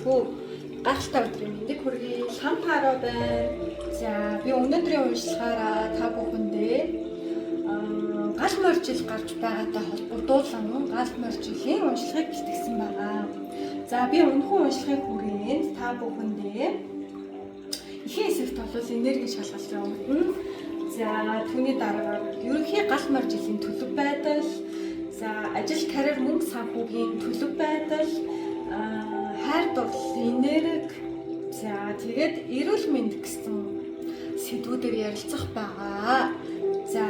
Энэхүү гахалтай өдрийн мэндийг хүргэе. Хамтаараа байна. За би өнөөдрийн уншлагаараа та бүхэндээ гал моржил гарч байгаатай холбогдуулан гал моржилийн уншлагыг бэлтгэсэн байгаа. За би өнөхөн уншлагын хүрээнд та бүхэндээ ихэнх хэсэгт бол энерги шалгалт явуулна. За түүний дараа ерөнхий гал моржилийн төлөв байдал, за ажил карьер мөнгө санхүүгийн төлөв байдал, хайр дурлал энерги, за тэгээд эрүүл мэнд гэсэн сэдвүүдээр ярилцах байгаа. За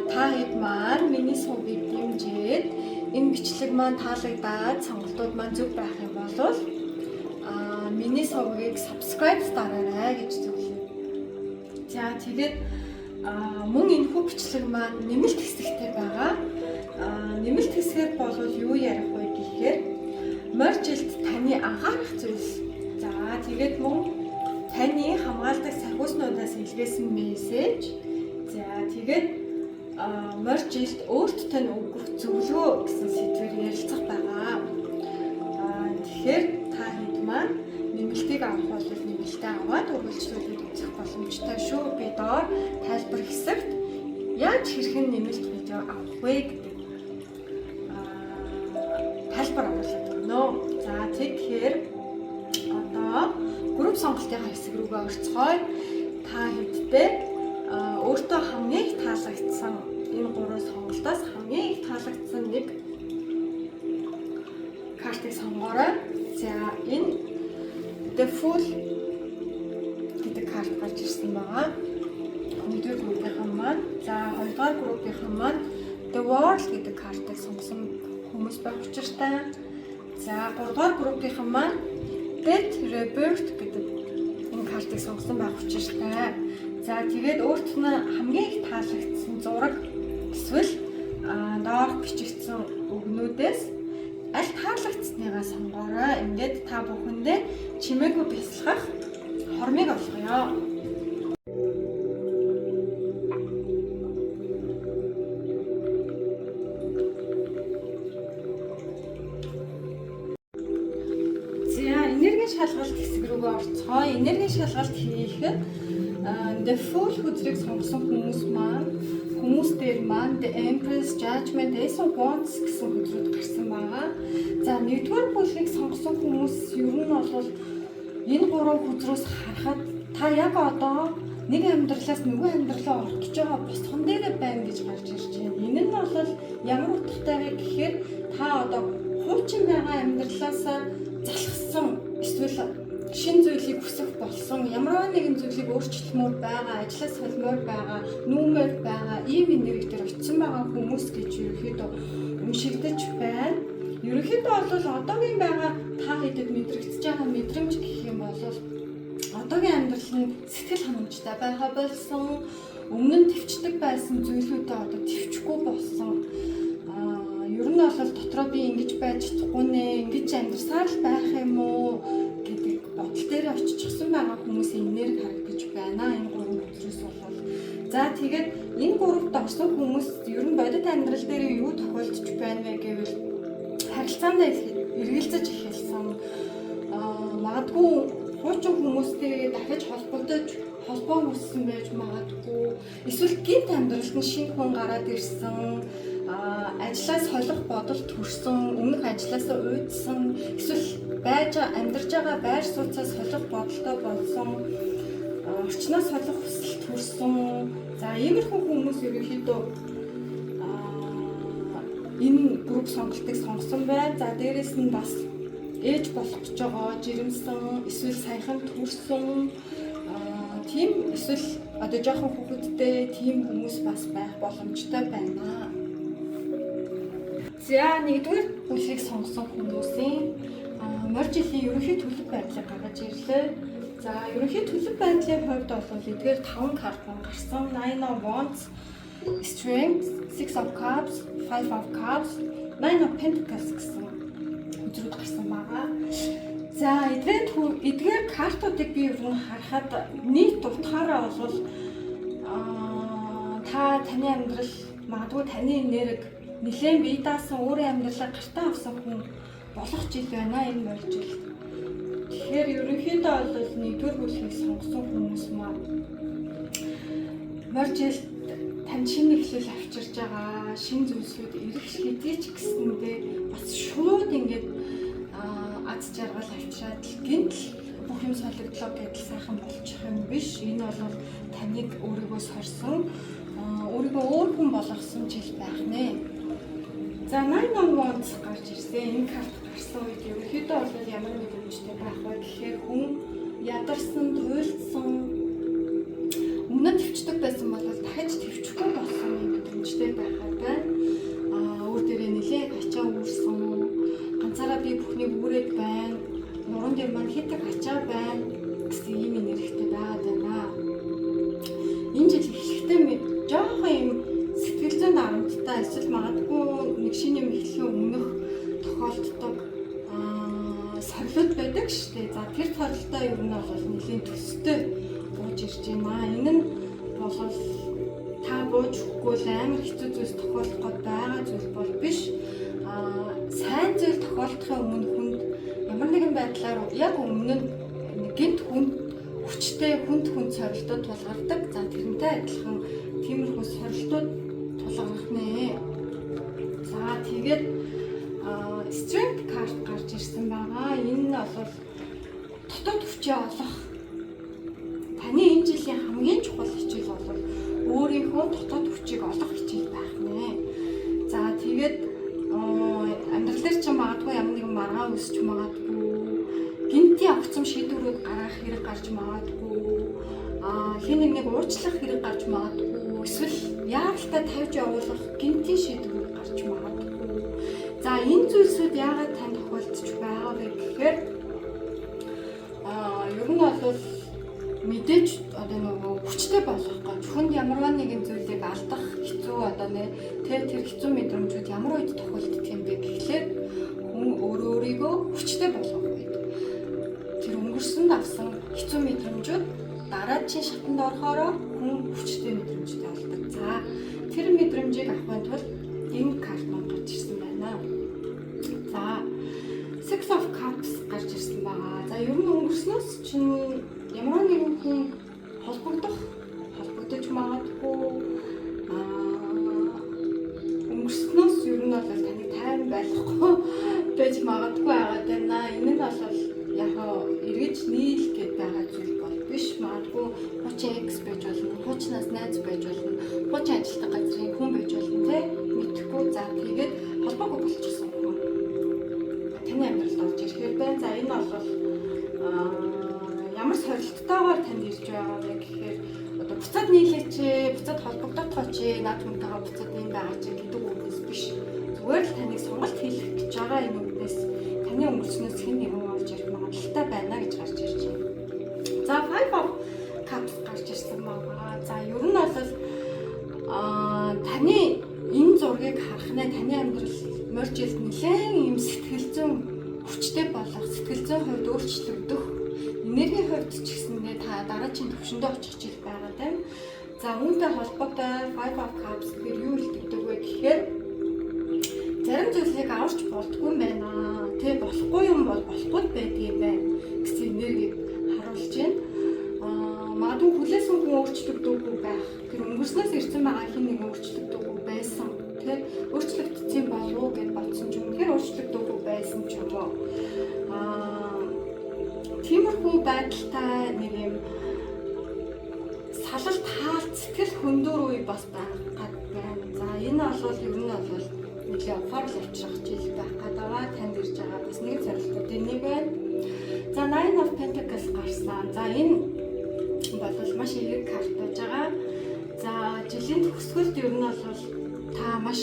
та хэд маань миний сувгийг дэмжиж энэ бичлэг маань таалагдаад сонголтууд маань зөв байх юм бол миний сувгийг subscribe дараарай гэж зөвлөе. За тэгээд мөн энэхүү бичлэг маань нэмэлт хэсэгтэй байгаа. Нэмэлт хэсгээр бол юу ярих вэ гэхээр моржилд таны анхаарах зүйлс. За тэгээд мөн таны хамгаалдаг сахиуснуудаас илгээсэн мессеж. За тэгээд моржилд өөртөө нь өгөх зөвлөгөө гэсэн сэдвээр ярилцах байгаа. Тэгэхээр та хэд маань нэмэлтийг авах бол нэмэлтээ аваад үргэлжлүүлээд үзэх боломжтой шүү. Би доор тайлбар хэсэгт яаж хэрхэн нэмэлт видео авах вэ гэдэг тайлбар оруулаад өгнө. За тэгэхээр одоо групп сонголтын хэсэг рүүгээ орцгоё. Та хэдтэй өөртөө хамгийн их таалагдсан энэ гурван сонголтоос хамгийн их таалагдсан нэг картыг сонгоорой. За энэ The Fool гэдэг карт гарч ирсэн байгаа. Нэгдүгээр группийн маань, за хоёрдугаар группийн маань The World гэдэг картыг сонгосон хүмүүс байх учиртай. За гуравдугаар группийн маань Death Rebirth гэдэг энэ картыг сонгосон байх учиртай. За тэгээд өөрт нь хамгийн их таалагдсан зураг эсвэл доорх бичигдсэн үгнүүдээс аль таалагдсныгаа сонгоорой. Ингээд та бүхэндээ чимээгүй бясалгах хормыг олгоё. За энергийн шалгалт хэсэг рүүгээ орцгоё. Энергийн шалгалт хийхэд The Fool хүзрийг сонгосон хүмүүс дээр маань The Empress, Judgment, Ace of Wands гэсэн хүзрүүд гарсан байгаа. За нэгдүгээр бүлгийг сонгосон хүмүүс ер нь бол энэ гурван хүзрөөс харахад та яг одоо нэг амьдралаас нөгөө амьдралаа орох гэж байгаа босгон дээр байна гэж гарч ирж байна. Энэ нь бол ямар утгатай вэ гэхээр та одоо хуучин байгаа амьдралаасаа залхсан эсвэл шинэ зүйлийг хүсэх болсон, ямар нэгэн зүйлийг өөрчлөлмөр байгаа, ажлаа солимоор байгаа, нүүмээр байгаа, ийм энергиээр очисон байгаа хүмүүс гэж ерөнхийдөө уншигдаж байна. Ерөнхийдөө бол одоогийн байгаа та хэдэд мэдрэгдэж байгаа мэдрэмж гэх юм бол одоогийн амьдрал нь сэтгэл ханамжтай байгаа болсон, өмнө нь төвчдөг байсан зүйлүүдээ одоо төвчгүй болсон. Ер нь бол дотроо би ингэж байж чадахгүй нэ, ингэж амьдсаар л байх юм уу гэдэг бодол дээр очичихсан байгаа хүмүүсийн энерги харагдаж байна. Энэ гурван хүчрээс бол. За тэгээд энэ гуравт орсон хүмүүс ер нь бодит амьдрал дээр юу тохиолдож байна вэ гэвэл харилцаандаа эргэлзэж эхэлсэн. Магадгүй хуучин хүмүүстэй дахиж холбоо үүссэн байж магадгүй. Эсвэл гинт амьдралд нь шинэ хүн гараад ирсэн. Ажлаа солих бодол төрсөн, өмнөх ажлаасаа уйдсан, эсвэл амьдарч байгаа байр сууцаа солих бодолтой болсон, орчноо солих хүсэл төрсөн. За иймэрхүү хүмүүс ерөнхийдөө энэ групп сонголтыг сонгосон байна. За дээрэс нь бас ээж болох гэж байгаа жирэмсэн, эсвэл саяхан төрсөн, тийм эсвэл одоо жоохон хүүхэдтэй тийм хүмүүс бас байх боломжтой байна. За нэгдүгээр бүлгийг сонгосон хүмүүсийн моржилийн ерөнхий төлөв байдлыг гаргаж ирлээ. За ерөнхий төлөв байдлын хувьд бол эдгээр 5 карт гарсан. Nine of Wands, Strength, Six of Cups, Five of Cups, Nine of Pentacles гэсэн үзрүүд гарсан байгаа. За эдгээр картуудыг би ер нь харахад нийт утгаараа бол таны амьдрал магадгүй таны энерги нэлээд бие даасан өөрийн амьдралаа гартаа авсан хүн болох жил байна энэ моржил. Тэгэхээр ерөнхийдөө бол нэгдүгээр бүлгийг сонгосон хүмүүс маань моржил тань шинэ эхлэл авчирж байгаа шинэ зүйлсүүд ирэх хэдий ч гэсэндээ бас шууд ингээд аз жаргал авчираад гинтл бүх юм солигдлоо гэдэл сайхан болчих юм биш. Энэ бол таныг өөрийгөө сорсон, өөрийгөө өөр хүн болгосон жил байх нэ. За 9 on Wands гарч ирсэн. Энэ карт гарсан үед ерөнхийдөө бол ямар мэдрэмжтэй байх вэ гэхээр хүн ядарсан, туйлдсан, өмнө төвчдөг байсан бол дахиж төвчгүй болсон мэдрэмжтэй байхад байна. Өөр дээрээ нэлээд ачаа үүрсэн, ганцаараа би бүхнийг үүрээд байна. Нуруунд дээр маань хитэг ачаа байна гэсэн ийм энергитэй байгаад байна. Энэ жил эхлэхдээ жоохон юм сэтгэл зүйн дарамттай эсвэл магадгүй нэг шинэ юм эхлэхийн өмнөх тохиолддог сорилт байдаг шүү дээ. За тэр сорилтаа ер нь бол нэлийн төстэй бууж ирж байна. Энэ нь бол та бууж өгөхгүй л амар хэцүү зүйлс тохиолдох гээд байгаа зүйл бол биш. Сайн зүйл тохиолдохын өмнө хүнд ямар нэгэн байдлаар яг өмнө нь гинт хүнд хүчтэй хүнд сорилтууд тулгардаг. За тэрнтэй адилхан тиймэрхүү сорилтууд тулгарх нэ. За тэгээд Strength карт гарч ирсэн байгаа. Энэ нь бол дотоод хүчээ олох. Таны энэ жилийн хамгийн чухал хичээл бол өөрийнхөө дотоод хүчийг олох хичээл байх нэ. За тэгээд амьдрал дээр ч магадгүй ямар нэгэн маргаан үсч магадгүй, гинтийн огцом шийдвэрүүд гаргах хэрэг гарч магадгүй, хин нэг уучлах хэрэг гарч магадгүй, эсвэл яаралтай тавьж явуулах гинтийн шийдвэрүүд гарч магадгүй. За энэ зүйлсүүд яагаад танд тохиолдож байгаа вэ гэхээр ер нь бол мэдээж одоо нөгөө хүчтэй болох гэж хүнд ямарваа нэгэн зүйлийг алдах хэцүү одоо тэр хэцүү мэдрэмжүүд ямар үед тохиолддог юм бэ гэхлээр хүн өөрийгөө хүчтэй болгох үед тэр өнгөрсөн авсан хэцүү мэдрэмжүүд дараагийн шатанд орохороо хүн хүчтэй мэдрэмжтэй болдог. За тэр мэдрэмжийг авахын тулд энэ карт маань гарч ирсэн байна. За Six of Cups гарч ирсэн байгаа. За ер нь өнгөрснөөс чинь ямар нэгэн хүн холбогдож магадгүй өнгөрснөөс ер нь бол таны тайван байхгүй байж магадгүй байгаад байна. Энэ нь бол яг эргэж нийлэх гээд байгаа зүйл бол биш. Магадгүй хуучин экс байж болно, хуучнаас найз байж болно, хуучин ажилтны газрын хүн байж болно те мэдхгүй. За тэгээд холбоогүй болчихсон хүн таны амьдралд орж ирэхээр байна. За энэ бол ямар сорилттойгоор танд ирж байгаа вэ гэхээр одоо буцаад нийлээч, буцаад холбогдохооч, наад хүнтэйгээ буцаад юм байгаа ч гэдэг үгнээс биш. Зүгээр л таныг сонголт хийх гэж байгаа энэ үгнээс таны өнгөрснөөс хэн нэгэн орж ирэх магадaltaй байна гэж гарч ирж байна. За Five of Cups гарч ирсэн байгаа. За ер нь бол таны энэ зургийг харах нэ таны амьдрал моржилд нэлээд юм сэтгэл зүйн хүчтэй болох, сэтгэл зүйн хувьд өөрчлөгдөх, энергийн хувьд ч гэсэндээ та дараагийн төвшөндөө очих жил байгаа тань. За үүнтэй холбоотой Five of Cups гэхээр юу хэлдэг вэ гэхээр зарим зүйлийг аварч болдгүй юм байна. Тэ болохгүй юм бол болохгүй байдаг юм байна гэсэн энергийг харуулж байна. Магадгүй хүлээсэн хүн өөрчлөгдөөгүй байх. Тэр өнгөрснөөс ирсэн байгаа хин нэг өөрчлөгдөөгүй байсан. Тэ өөрчлөгдсөн болов уу гэж бодсон ч юм. Тэр өөрчлөгдөөгүй байсан ч юм уу. Тиймэрхүү байдалтай нэг юм салалт хаалт сэтгэл хөндөр үе бас байгаад байна. За энэ бол ер нь бол нэг офорл авчрах жил байх гадаа танд ирж байгаа бас нэг зорилтуудын нэг байна. За Nine of Pentacles гарсан. За энэ бол маш эерэг карт байж байгаа. За жилийн төгсгөлд ер нь бол та маш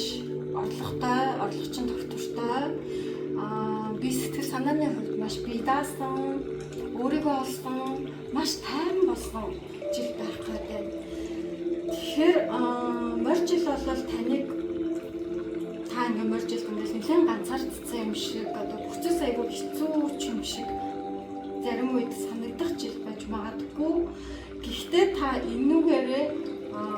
орлогочин тогтвортой би сэтгэл санааны хувьд маш бие даасан, өөрийгөө олсон, маш тайван болсон жил байх гэдэг. Тэгэхээр моржил бол таныг та ингээ моржил гэмээс нэлээд ганцаардсан юм шиг одоо процесс айгүй хэцүү юм шиг зарим үед санагдах жил байж магадгүй. Гэхдээ та энүүгээрээ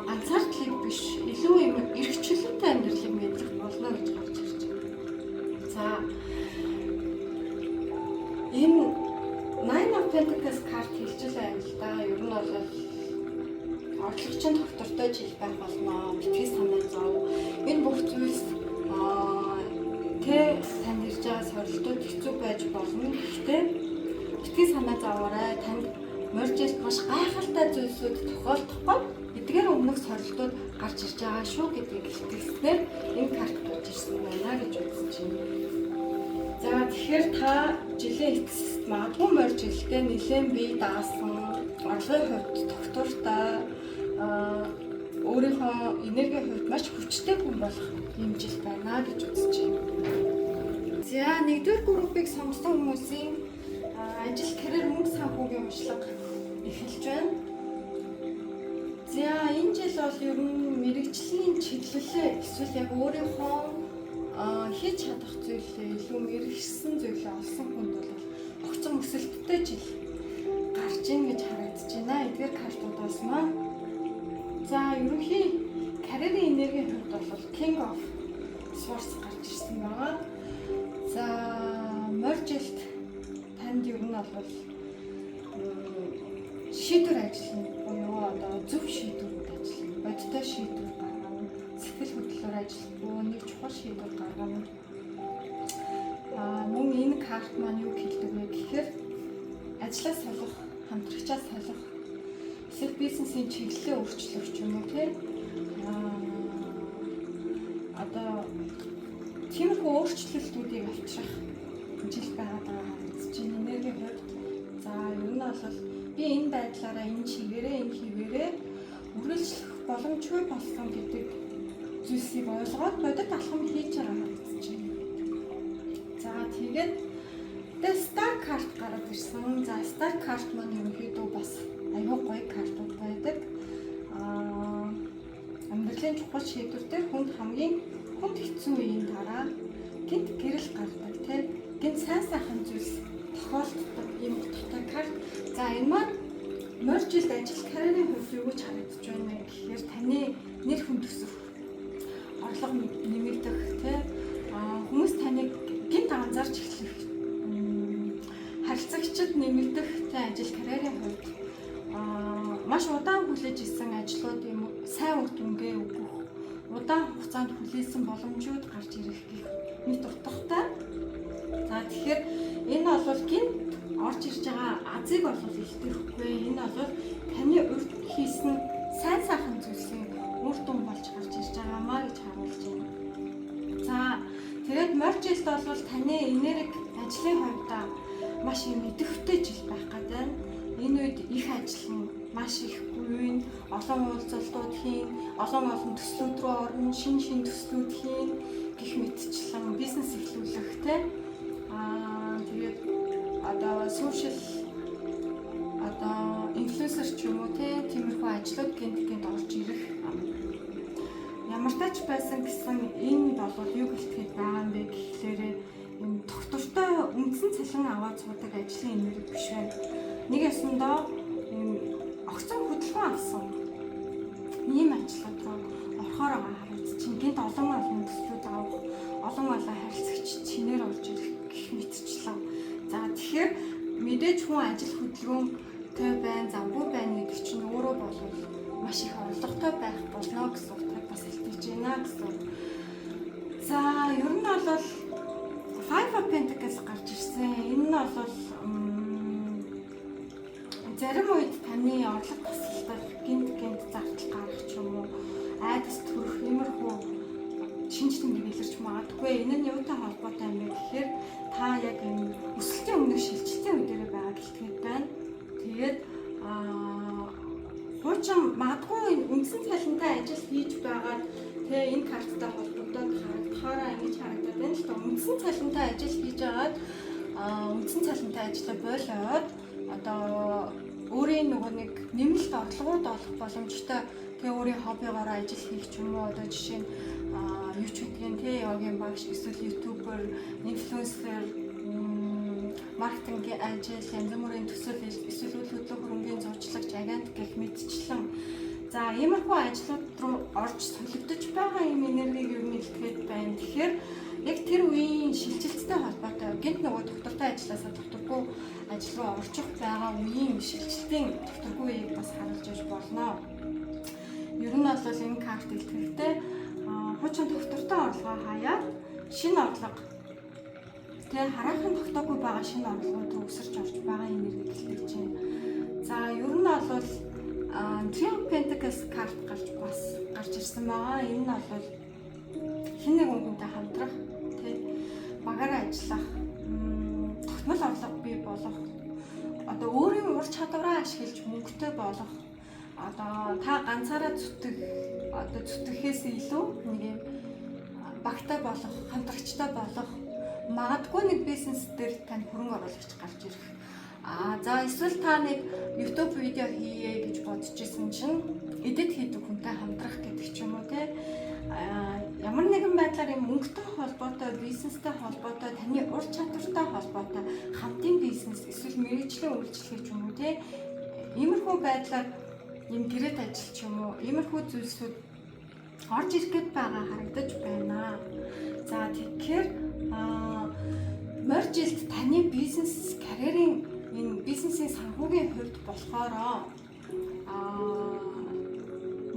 ганцаардлыг биш илүү юм эрхчлөлтэй амьдралыг мэдрэх болно гэж гарч ирж байна. За энэ Nine л да. Ер нь бол орлогчийн доктортой жил байх болно. Битгий санаа зов. Энэ бүх зүйлс танд ирж байгаа сорилтууд хэцүү байж болно. Гэхдээ битгий санаа зовоорой. Танд морьжилт маш гайхалтай зүйлсүүд тохиолдохгүй эдгээр өмнөх сорилтууд гарч ирж байгаа шүү гэдгийг илтгэснээр энэ карт гарч ирсэн байна гэж үзэж байна. За тэгэхээр та жилийн эцэст магадгүй морьжилтээ нэлээд бие даасан, орлогын хувьд доктортой өөрийнхөө энергийн хувьд маш хүчтэй хүн болох юм жил байна гэж үзэж байна. За нэгдүгээр группыг сонгосон хүмүүсийн ажил, карьер, мөнгө санхүүгийн уншлага эхэлж байна. За энэ жил бол ер нь мэрэгжлийн чиглэлээ эсвэл яг өөрийнхөө хийж чадах зүйлээ илүү мэрэгсэн зүйлээ олсон хүнд бол огцом өсөлттэй жил гарч ийн гэж харагдаж байна. Эдгээр картуудаас маань за ерөнхий карьерийн энергийн хувьд бол King of Swords гарч ирсэн байгаа. За морьжилт танд ер нь бол шийдвэр ажиллана буюу одоо зөв шийдвэрүүд ажиллана. Бодиттой шийдвэр гаргана. Сэтгэл хөдлөлөөр ажиллахгүй нэг чухал шийдвэр гаргана. Мөн энэ карт маань юу хэлдэг вэ гэхээр ажлаа солих, хамтрагчаа солих, эсвэл бизнесийн чиглэлээ өөрчлөх ч юм уу тийм одоо тиймэрхүү өөрчлөлтүүдийг авчрах жил байгаад байгаа гэж энергийн хувьд за ер нь бол би энэ байдлаараа энэ чигээрээ энэ хിവэрээ үргэлжлэх боломжгүй болсон гэдэг зүйлсийг ойлгоод бодит алхам хийж байгаа гэж байна. За тэгээд Star карт гараад ирсэн. За Star карт маань ерөнхийдөө бас аюул гоё картууд байдаг. Амьдралын чухал шийдвэр дээр хүнд хамгийн хэцүү үеийн дараа гинт гэрэл гардаг тийм гинт сайн сайхан зүйлс тохиолддог юм утгатай карт. За энэ маань морьжилт ажил карьерийн хувьд юу гэж харагдаж байна гэхээр таны нэр хүнд өсөх, орлого нэмэгдэх тийм хүмүүс таныг гинт анзаарч эхлэх, харилцагчид нэмэгдэх тийм ажил карьерийн хувьд маш удаан хүлээж исэн ажлууд юм сайн үр дүнгээ өгөх, удаан хугацаанд хүлээсэн боломжууд гарч ирэх гэх мэт утгатай. За тэгэхээр энэ бол гинт орж ирж байгаа азыг бол илтгэхгүй. Энэ бол таны урд хийсэн сайн сайхан зүйлсийн үр дүн болж гарч ирж байгаамаа гэж харуулж байна. За тэгээд морьжилт бол таны энерги ажлын хувьд маш их идэвхтэй жил байх гэдэг. Энэ үед их ажиллана, маш их гүйн, олон уулзалтууд хийн, олон төслүүд рүү орно, шин төслүүд хийн гэх мэтчлэн бизнес эхлүүлэх тийм тэгээд одоо сошиал одоо инфлюенсер ч юм уу тиймэрхүү ажлууд гинт орж ирэх ямар тач байсан гэсэн энэ бол юу гэлтгэж байгаа юм бэ гэхлээр энэ доктортой үндсэн цалин аваад суудаг ажлын энерги биш байна. Нэг ясандаа огцон хөдөлгөөн авсан ийм ажлууд руу орохоор байгаа харагдаж чинь гинт олон төслүүд авах, олон харилцагч чинээр орж ирэх гэх мэтчлээ. За тэгэхээр мэдээж хүн ажил хөдөлгөөнтэй байна, замгүй байна гэдэг чинь өөрөө бол маш их орлоготой байх болно гэсэн утгаар бас илтгэж байна гэсэн. За ер нь бол Five of Pentacles гарч ирсэн. Энэ нь бол зарим үед таны орлого тасалдах, гинт зардал гарах ч юм уу, айдас төрөх иймэрхүү шинж тэмдэг илэрч магадгүй. Энэ нь юутай холбоотой юм бэ гэхээр та яг энэ өсөлтийн өмнөх шилжилтийн үе дээр байгаа гэлтгэж байна. Тэгээд хуучин магадгүй үндсэн цалинтай ажил хийж байгаад тэгээ энэ карттай холбогдоод харагдахаараа ингэж харагдаад байна л да. Үндсэн цалинтай ажил хийж байгаад үндсэн цалинтай ажлаа болоод одоо өөрийн нөгөө нэг нэмэлт орлогууд олох боломжтой тэгээ өөрийн хоббигоор ажил хийх ч юм уу одоо жишээ нь YouTube йогийн багш эсвэл ютубер, инфлюенсер, маркетингийн ажил, янз бүрийн төсөл эсвэл үйл хөдлөх хөрөнгөний зурчлагч, агент гэх мэтчлэн за иймэрхүү ажлууд руу орж солигдож байгаа юм энергийг юу нэлтгэж байна. Тэгэхээр яг тэр үеийн шилжилттэй холбоотой гинт нөгөө доктортой ажилласаа докторгүй ажил руу орчих байгаа үеийн шилжилтийн докторгүй үеийг бас харуулж иж болно. Ер нь бол энэ карт илтгэхдээ хуучин доктортой орлогоо хаяад шинэ орлого хараахан тогтоогүй байгаа шинэ орлогууд руу өсөрч орж байгаа энерги илтгэж байна. За ер нь бол Three of Pentacles карт гарч ирсэн байгаа. Энэ нь бол хэн нэгэн хүнтэй хамтрах, багаараа ажиллах, тогтмол орлого бий болох, одоо өөрийн ур чадвараа ашиглаж мөнгөтэй болох, одоо та ганцаараа зүтгэхээс илүү нэг юм багтай болох, хамтрагчтай болох, магадгүй нэг бизнес дээр тань хөрөнгө оруулагч гарч ирэх. За эсвэл та нэг YouTube видео хийе гэж бодож исэн чинь эдит хийдэг хүнтэй хамтрах гэдэг ч юм уу те. Ямар нэгэн байдлаар юм мөнгөтэй холбоотой, бизнестэй холбоотой, таны ур чадвартай холбоотой хамтын бизнес эсвэл мэргэжлийн үйлчлэл ч юм уу те. Иймэрхүү байдлаар юм гэрээт ажил ч юм уу, иймэрхүү зүйлсүүд орж ирэх гээд байгаа харагдаж байна. За тэгэхээр морь жилд таны бизнес карьерийн энэ бизнесийн санхүүгийн хувьд болохоор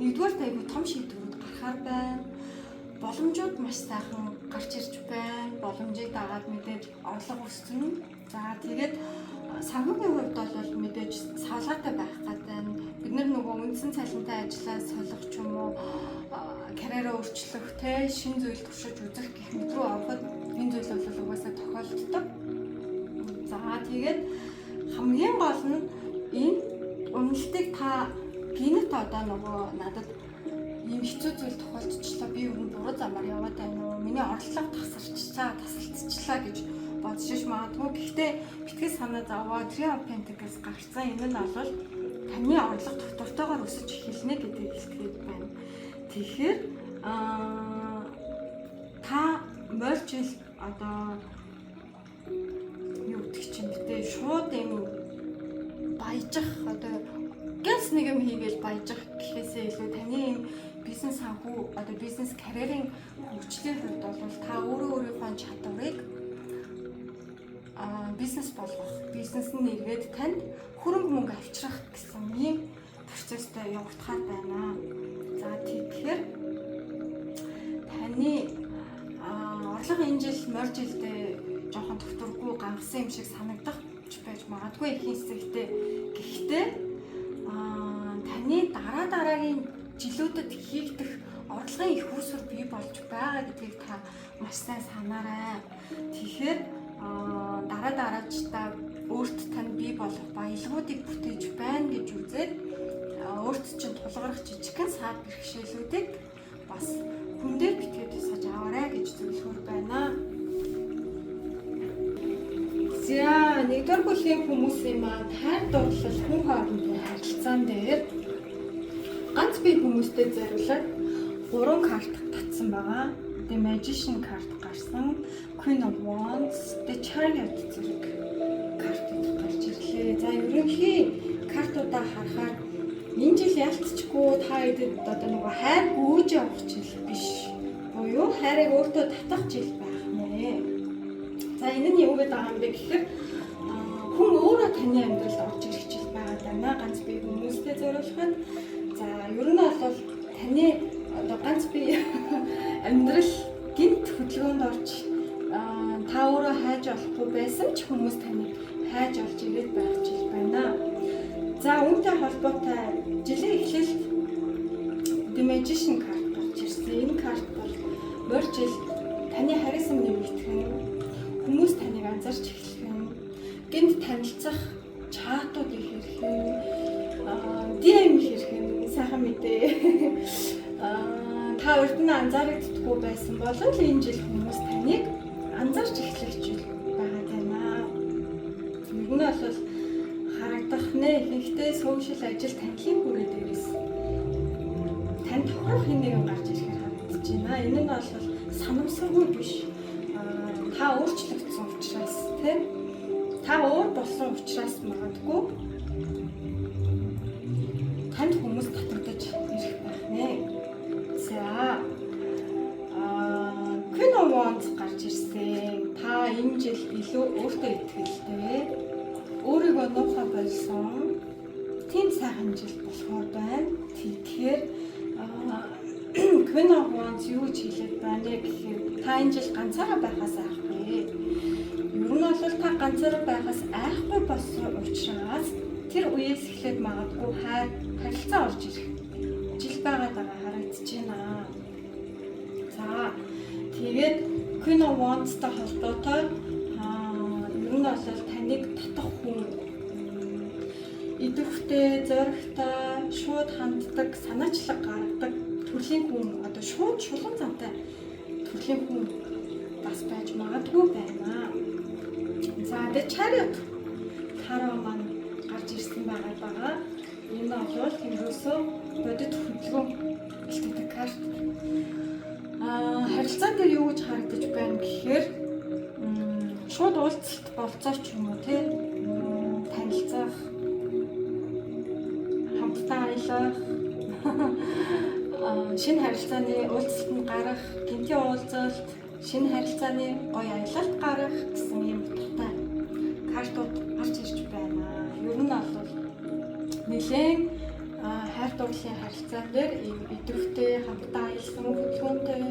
нэгдүгээр айгүй том шийдвэрүүд гарахаар байна. Боломжууд маш сайхан гарч ирж байна. Боломжийг дагаад мэдээж орлого өссөн. За тэгээд санхүүгийн хувьд бол мэдээж савлгаатай байх гэдэг. Бид нөгөө үндсэн цалинтай ажиллаа солих ч юм уу, карьераа өөрчлөх, шинэ зүйл туршиж үзэх гэх мэт рүү ороход энэ зүйл бол угаасаа тохиолддог. За тэгээд хамгийн гол нь энэ үнэлтийг та гинэт одоо нөгөө надад ийм хэцүү зүйл тохиолдчихлаа, би юу буруу замаар яваад байна уу, миний орлого тасалдчихлаа гэж бодож ш магадгүй. Гэхдээ битгий санаа зовоо Three of Pentacles гарцсан. Энэ нь бол таны орлого доктортойгоор өсөж эхэлнэ гэдгийг хэлгээд байна. Тэгэхээр та морьжил одоо юу гэдэг чинь битээ шууд юм баяжих одоо гэлс нэг юм хийгээл баяжих гэхээсээ илүү таны юм бизнес санхүү одоо бизнес карьерийн хөгжлийн хувьд бол та өөрийнхөө чадварыг бизнес болгох, бизнес нь эргээд танд хөрөнгө мөнгө авчрах гэсэн ийм процесстэй явагдахаар байна. За тэгэхээр таны орлого энэ жил морь жилдээ жоохон докторгүй гангасан юм шиг санагдах байж магадгүй их хэсэгтэй. Гэхдээ таны дараагийн жилүүдэд хийгдэх орлогын их үүсвэр бий болж байгаа гэдгийг та маш сайн санаарай. Тэгэхээр дараач та өөрт тань бий болох баялагуудыг бүтээж байна гэж үзээд өөрт чинь тулгарх жижигхэн саад бэрхшээлүүдийг бас хүн дээр битгээд саж аваарай гэж зөвлөхөр байна. За нэгдүгээр бүлгийн хүмүүсийн маань хайр дурлал хүн хоорондын харилцаан дээр ганц бие хүмүүстэй зориулаад 3 карт татсан байгаа. The Magician карт гарсан, Queen of Wands, The Chariot зэрэг картууд гарч ирлээ. За ерөнхий картуудаа харахаар энэ жил ялцчихгүй та хэдэд одоо нөгөө хайр гүйж явах жил биш. Буюу хайрыг өөртөө татах жил байх нэ. За энэ нь юу гэдэг юм бэ гэхээр хүн өөрөө таны амьдралд орж ирэх жил байгаа даа. Ганц бие хүмүүстэй зориулахад за ер нь бол таны одоо ганц бие амьдрал гинт хөдөлгөөнд орж та өөрөө хайж олохгүй байсан ч хүмүүс таныг хайж олж ирээд байх жил байна. За үүнтэй холбоотой жилийн эхлэлд The Magician карт гарч ирсэн. Энэ карт бол морь жил таны харизм нэмэгдэх, хүмүүс таныг анзаарч эхлэх, гинт танилцах чатууд их ирэх, DM ирэх сайхан мэдээ. Та урд нь анзаарэгддэггүй байсан бол энэ жил хүмүүс таныг анзаарч эхлэх жил байгаа байна. Нэг нь бол харагдах нэ ихэнхдээ сошиал ажил танхимын хүрээ дээрээс тань тохирох хэн нэгэн гарч ирэхээр харагдаж байна. Энэ нь бол санамсаргүй биш. Та өөрчлөгдсөн учраас тийм та өөр болсон учраас магадгүй танд хүмүүс татагдаж ирэх байх нэ. За Queen of Wands гарч гарч ирсэн. Та энэ жил илүү өөртөө итгэлтэй, өөрийгөө нуухай болсон тийм сайхан жил болохоор байна. Тэгэхээр Queen of Wands юу ч хэлээд байна гэхээр та энэ жил ганцаараа байхаас айхгүй. Ер нь бол та ганцаараа байхаас айхгүй болсон учраас тэр үеэс эхлээд магадгүй харилцаа орж ирэх жил байгаад байгаа харагдаж байна. За тэгээд Queen of Wands-тай холбоотой ер нь бол таныг татах хүн идэвхтэй, зоригтой, шууд ханддаг, санаачлаг гаргадаг төрлийн хүн, одоо шууд шулуун замтай төрлийн хүн бас байж магадгүй байна. За тэгээд Chariot тароо маань гарч ирсэн байгаа. Энэ бол ерөөсөө бодит хөдөлгөөн бэлтгэдэг карт. Харилцаан дээр юу гэж харагдаж байна гэхээр шууд уулзалт болцооч юм уу те танилцах, хамтдаа аялах, шинэ харилцааны уулзалтанд гарах, гинтийн уулзалт, шинэ харилцааны гоё аялалд гарах гэсэн юм утгатай картууд гарч ирж байна. Ер нь бол нэлээд хайр дурлалын харилцаан дээр идэвхтэй, хамтдаа аялсан, хөдөлгөөнтэй,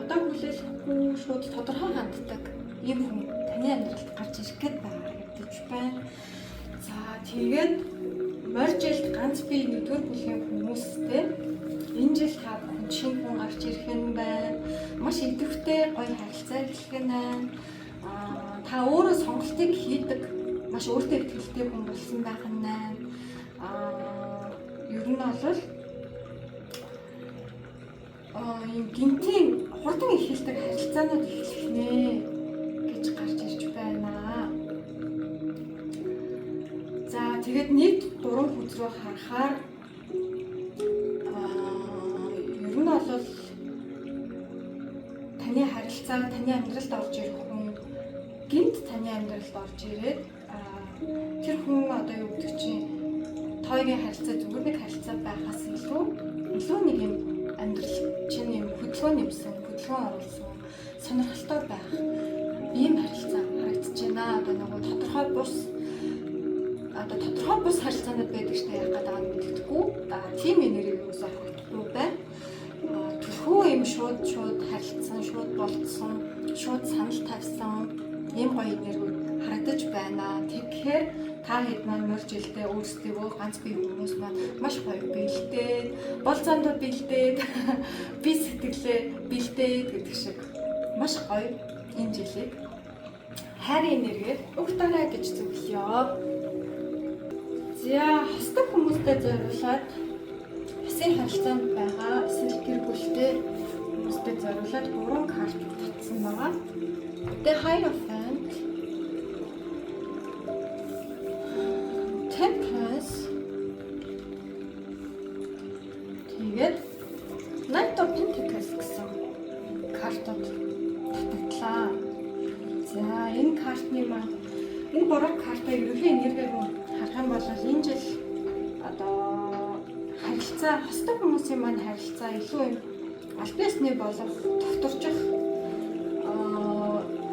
удаан хүлээлгэхгүй, шууд тодорхой ханддаг ийм хүн таны амьдралд гарч ирэх гээд байгаа гэж байна. За тэгээд морь жилд ганц бие нэгдүгээр бүлгийн хүмүүстэй энэ жил та бүхэн шинэ хүн гарч ирэх юм байна. Маш идэвхтэй гоё харилцаа эхлэх юм байна. Та өөрөө сонголтыг хийдэг, маш өөртөө итгэлтэй хүн болсон байх нь байна. Ер нь бол ийм гинтийн хурдан эхэлдэг харилцаанууд эхлэх нэ гэж гарч ирж байна. За тэгээд нийт 3 хүч рүү харахаар ер нь бол таны харилцаа, таны амьдралд орж ирэх хүн гинт таны амьдралд орж ирээд тэр хүн одоо юу гэдэг чинь тоогийн харилцаа зүгээр нэг харилцаа байхаас илүү нэг юм амьдрал чинь юм хөдөлгөөн юмсан, хөдөлгөөн оруулсан, сонирхолтой байх ийм харилцаа харагдаж байна. Одоо нөгөө тодорхой бус харилцаанууд байдаг ч яах гэдэг нь мэддэхгүй. Тийм энерги юусаа харагдахгүй байна. Түлхүү юм шууд харилцсан, шууд болцсон, шууд санал тавьсан ийм гоё энерги харагдаж байна. Тэгэхээр та хэд маань морь жилдээ өөрсдөө ганц бие хүмүүс маань маш гоё бэлдээд, бол зандууд бэлдээд, би сэтгэлээ бэлдээд гэдэг шиг маш гоё энэ жилийг хайрын энергээр өгтөрэй гэж зөвлөё. За хостог хүмүүстэй зориулаад ясын харилцаанд байгаа эсвэл гэр бүлтэй хүмүүстэй зориулаад 3 карт татсан байгаа. The Hierophant, Temperance, тэгээд Knight of Pentacles гэсэн картууд татагдлаа. За энэ картны маань энэ 3 картаа ерөнхий энергийг харах юм бол энэ жил одоо харилцаа хостог хүмүүсийн маань харилцаа илүү юм аль биесний болох тогтворчих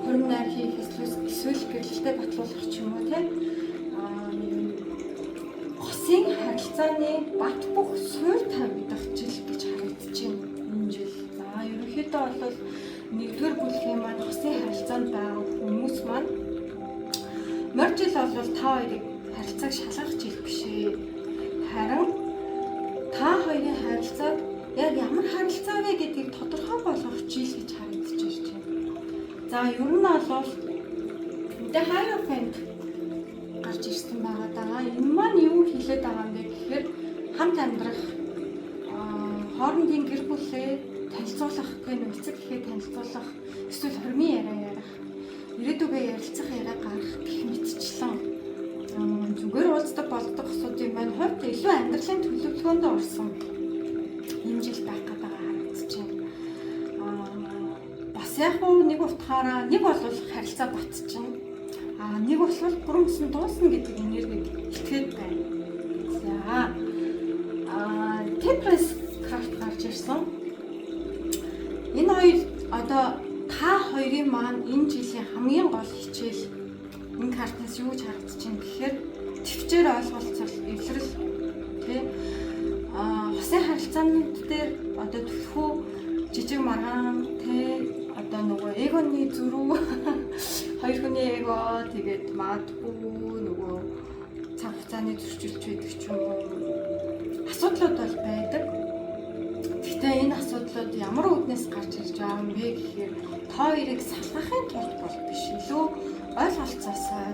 хөрмнөр хийх эсвэл гэрлэлтэд батлуулах ч юм уу те хосын харилцааны бат бөх суурь тавигдах жил гэж харагдаж байна энэ жил. За ерөнхийдөө бол нэгдүгээр бүлгийн маань хосын харилцаанд байгаа хүмүүс маань морь жил бол та хоёрыг харилцааг шалгах жил биш ээ. Харин та хоёрын харилцааг яг ямар харилцаа вэ гэдгийг тодорхой болгох жил гэж харагдаж байна. За ер нь бол The Hierophant гарч ирсэн байгаа даа. Энэ маань юу хэлээд байгаа юм бэ гэхээр хамт амьдрах, хоорондын гэр бүлээ танилцуулах, эцэг гэхэд танилцуулах, эсвэл хормын яриа ярих, ирээдүгөө ярилцах яриа гаргах гэх мэтчлэн зүгээр уулздаг болдог асуудын маань хувьд илүү амьдралын төлөвлөгөөнд орсон юм жил байх гэдэг харагдаж байна. Бас яг нэг утгаараа нэг бол харилцаа батчихна. Нэг бол гүрэмсэн дуусна гэдэг энергийг илтгэхэд байна. За Temperance карт гарч ирсэн. Энэ хоёр одоо та хоёрын маань энэ жилийн хамгийн гол хичээл энэ картаас юу гэж харагдаж байна гэхээр төвчээр ойлголцол эвлэрэл тий хосын харилцаанууд дээр одоо төлхөө жижиг маргаан тий одоо нөгөө эгоны зөрүү хоёр хүний эго тэгээд магадгүй нөгөө цаг хугацааны зөрчилж байдаг ч юм уу асуудлууд бол байдаг. Гэхдээ энэ асуудлууд ямар үүднээс гарч ирж байгаа юм бэ гэхээр та хоёрыг салгахын тулд бол биш илүү ойлголцоосоо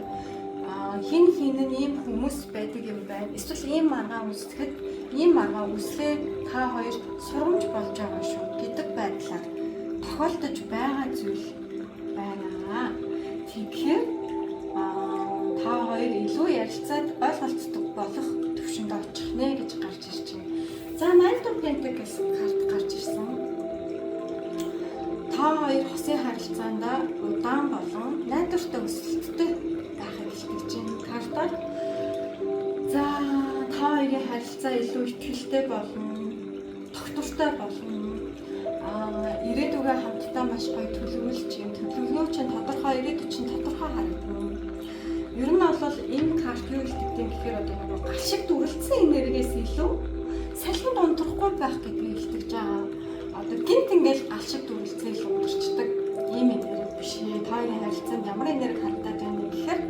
хин нь ийм хүмүүс байдаг юм байна. Эсвэл ийм маргаан үздэхэд ийм маргаан үзлээ та хоёр сургамж болж байгаа шүү гэдэг байдлаар тохиолдож байгаа зүйл байна. Тэгэхээр та хоёр илүү ярилцаад ойлголцдог болох төвшөнд очих нэ гэж гарч ирж байна. За Knight of Pentacles карт гарч ирсэн. Та хоёр хосын харилцаанд удаан болон найдвартай өсөлттэй байхыг илтгэж байна картаар. За та хоёрын харилцаа илүү ихтэй болон тогтвортой болон ирээдүгээ хамтдаа маш гоё төлөвлөж юм. Төлөвлөгөө чинь тодорхой, ирээдүйд чинь тодорхой харагдана. Ер нь бол энэ карт юу хэлдэг гэхээр одоо нөгөө гал шиг дүрлцсэн энергиээс илүү салхинд унтрахгүй байх гэдгийг хэлдэг жаа. Одоо гинт ингээл гал шиг дүрлцээ л унтарчдаг ийм энерги биш. Та хоёрын харилцаанд ямар энерги хандаад байна гэхээр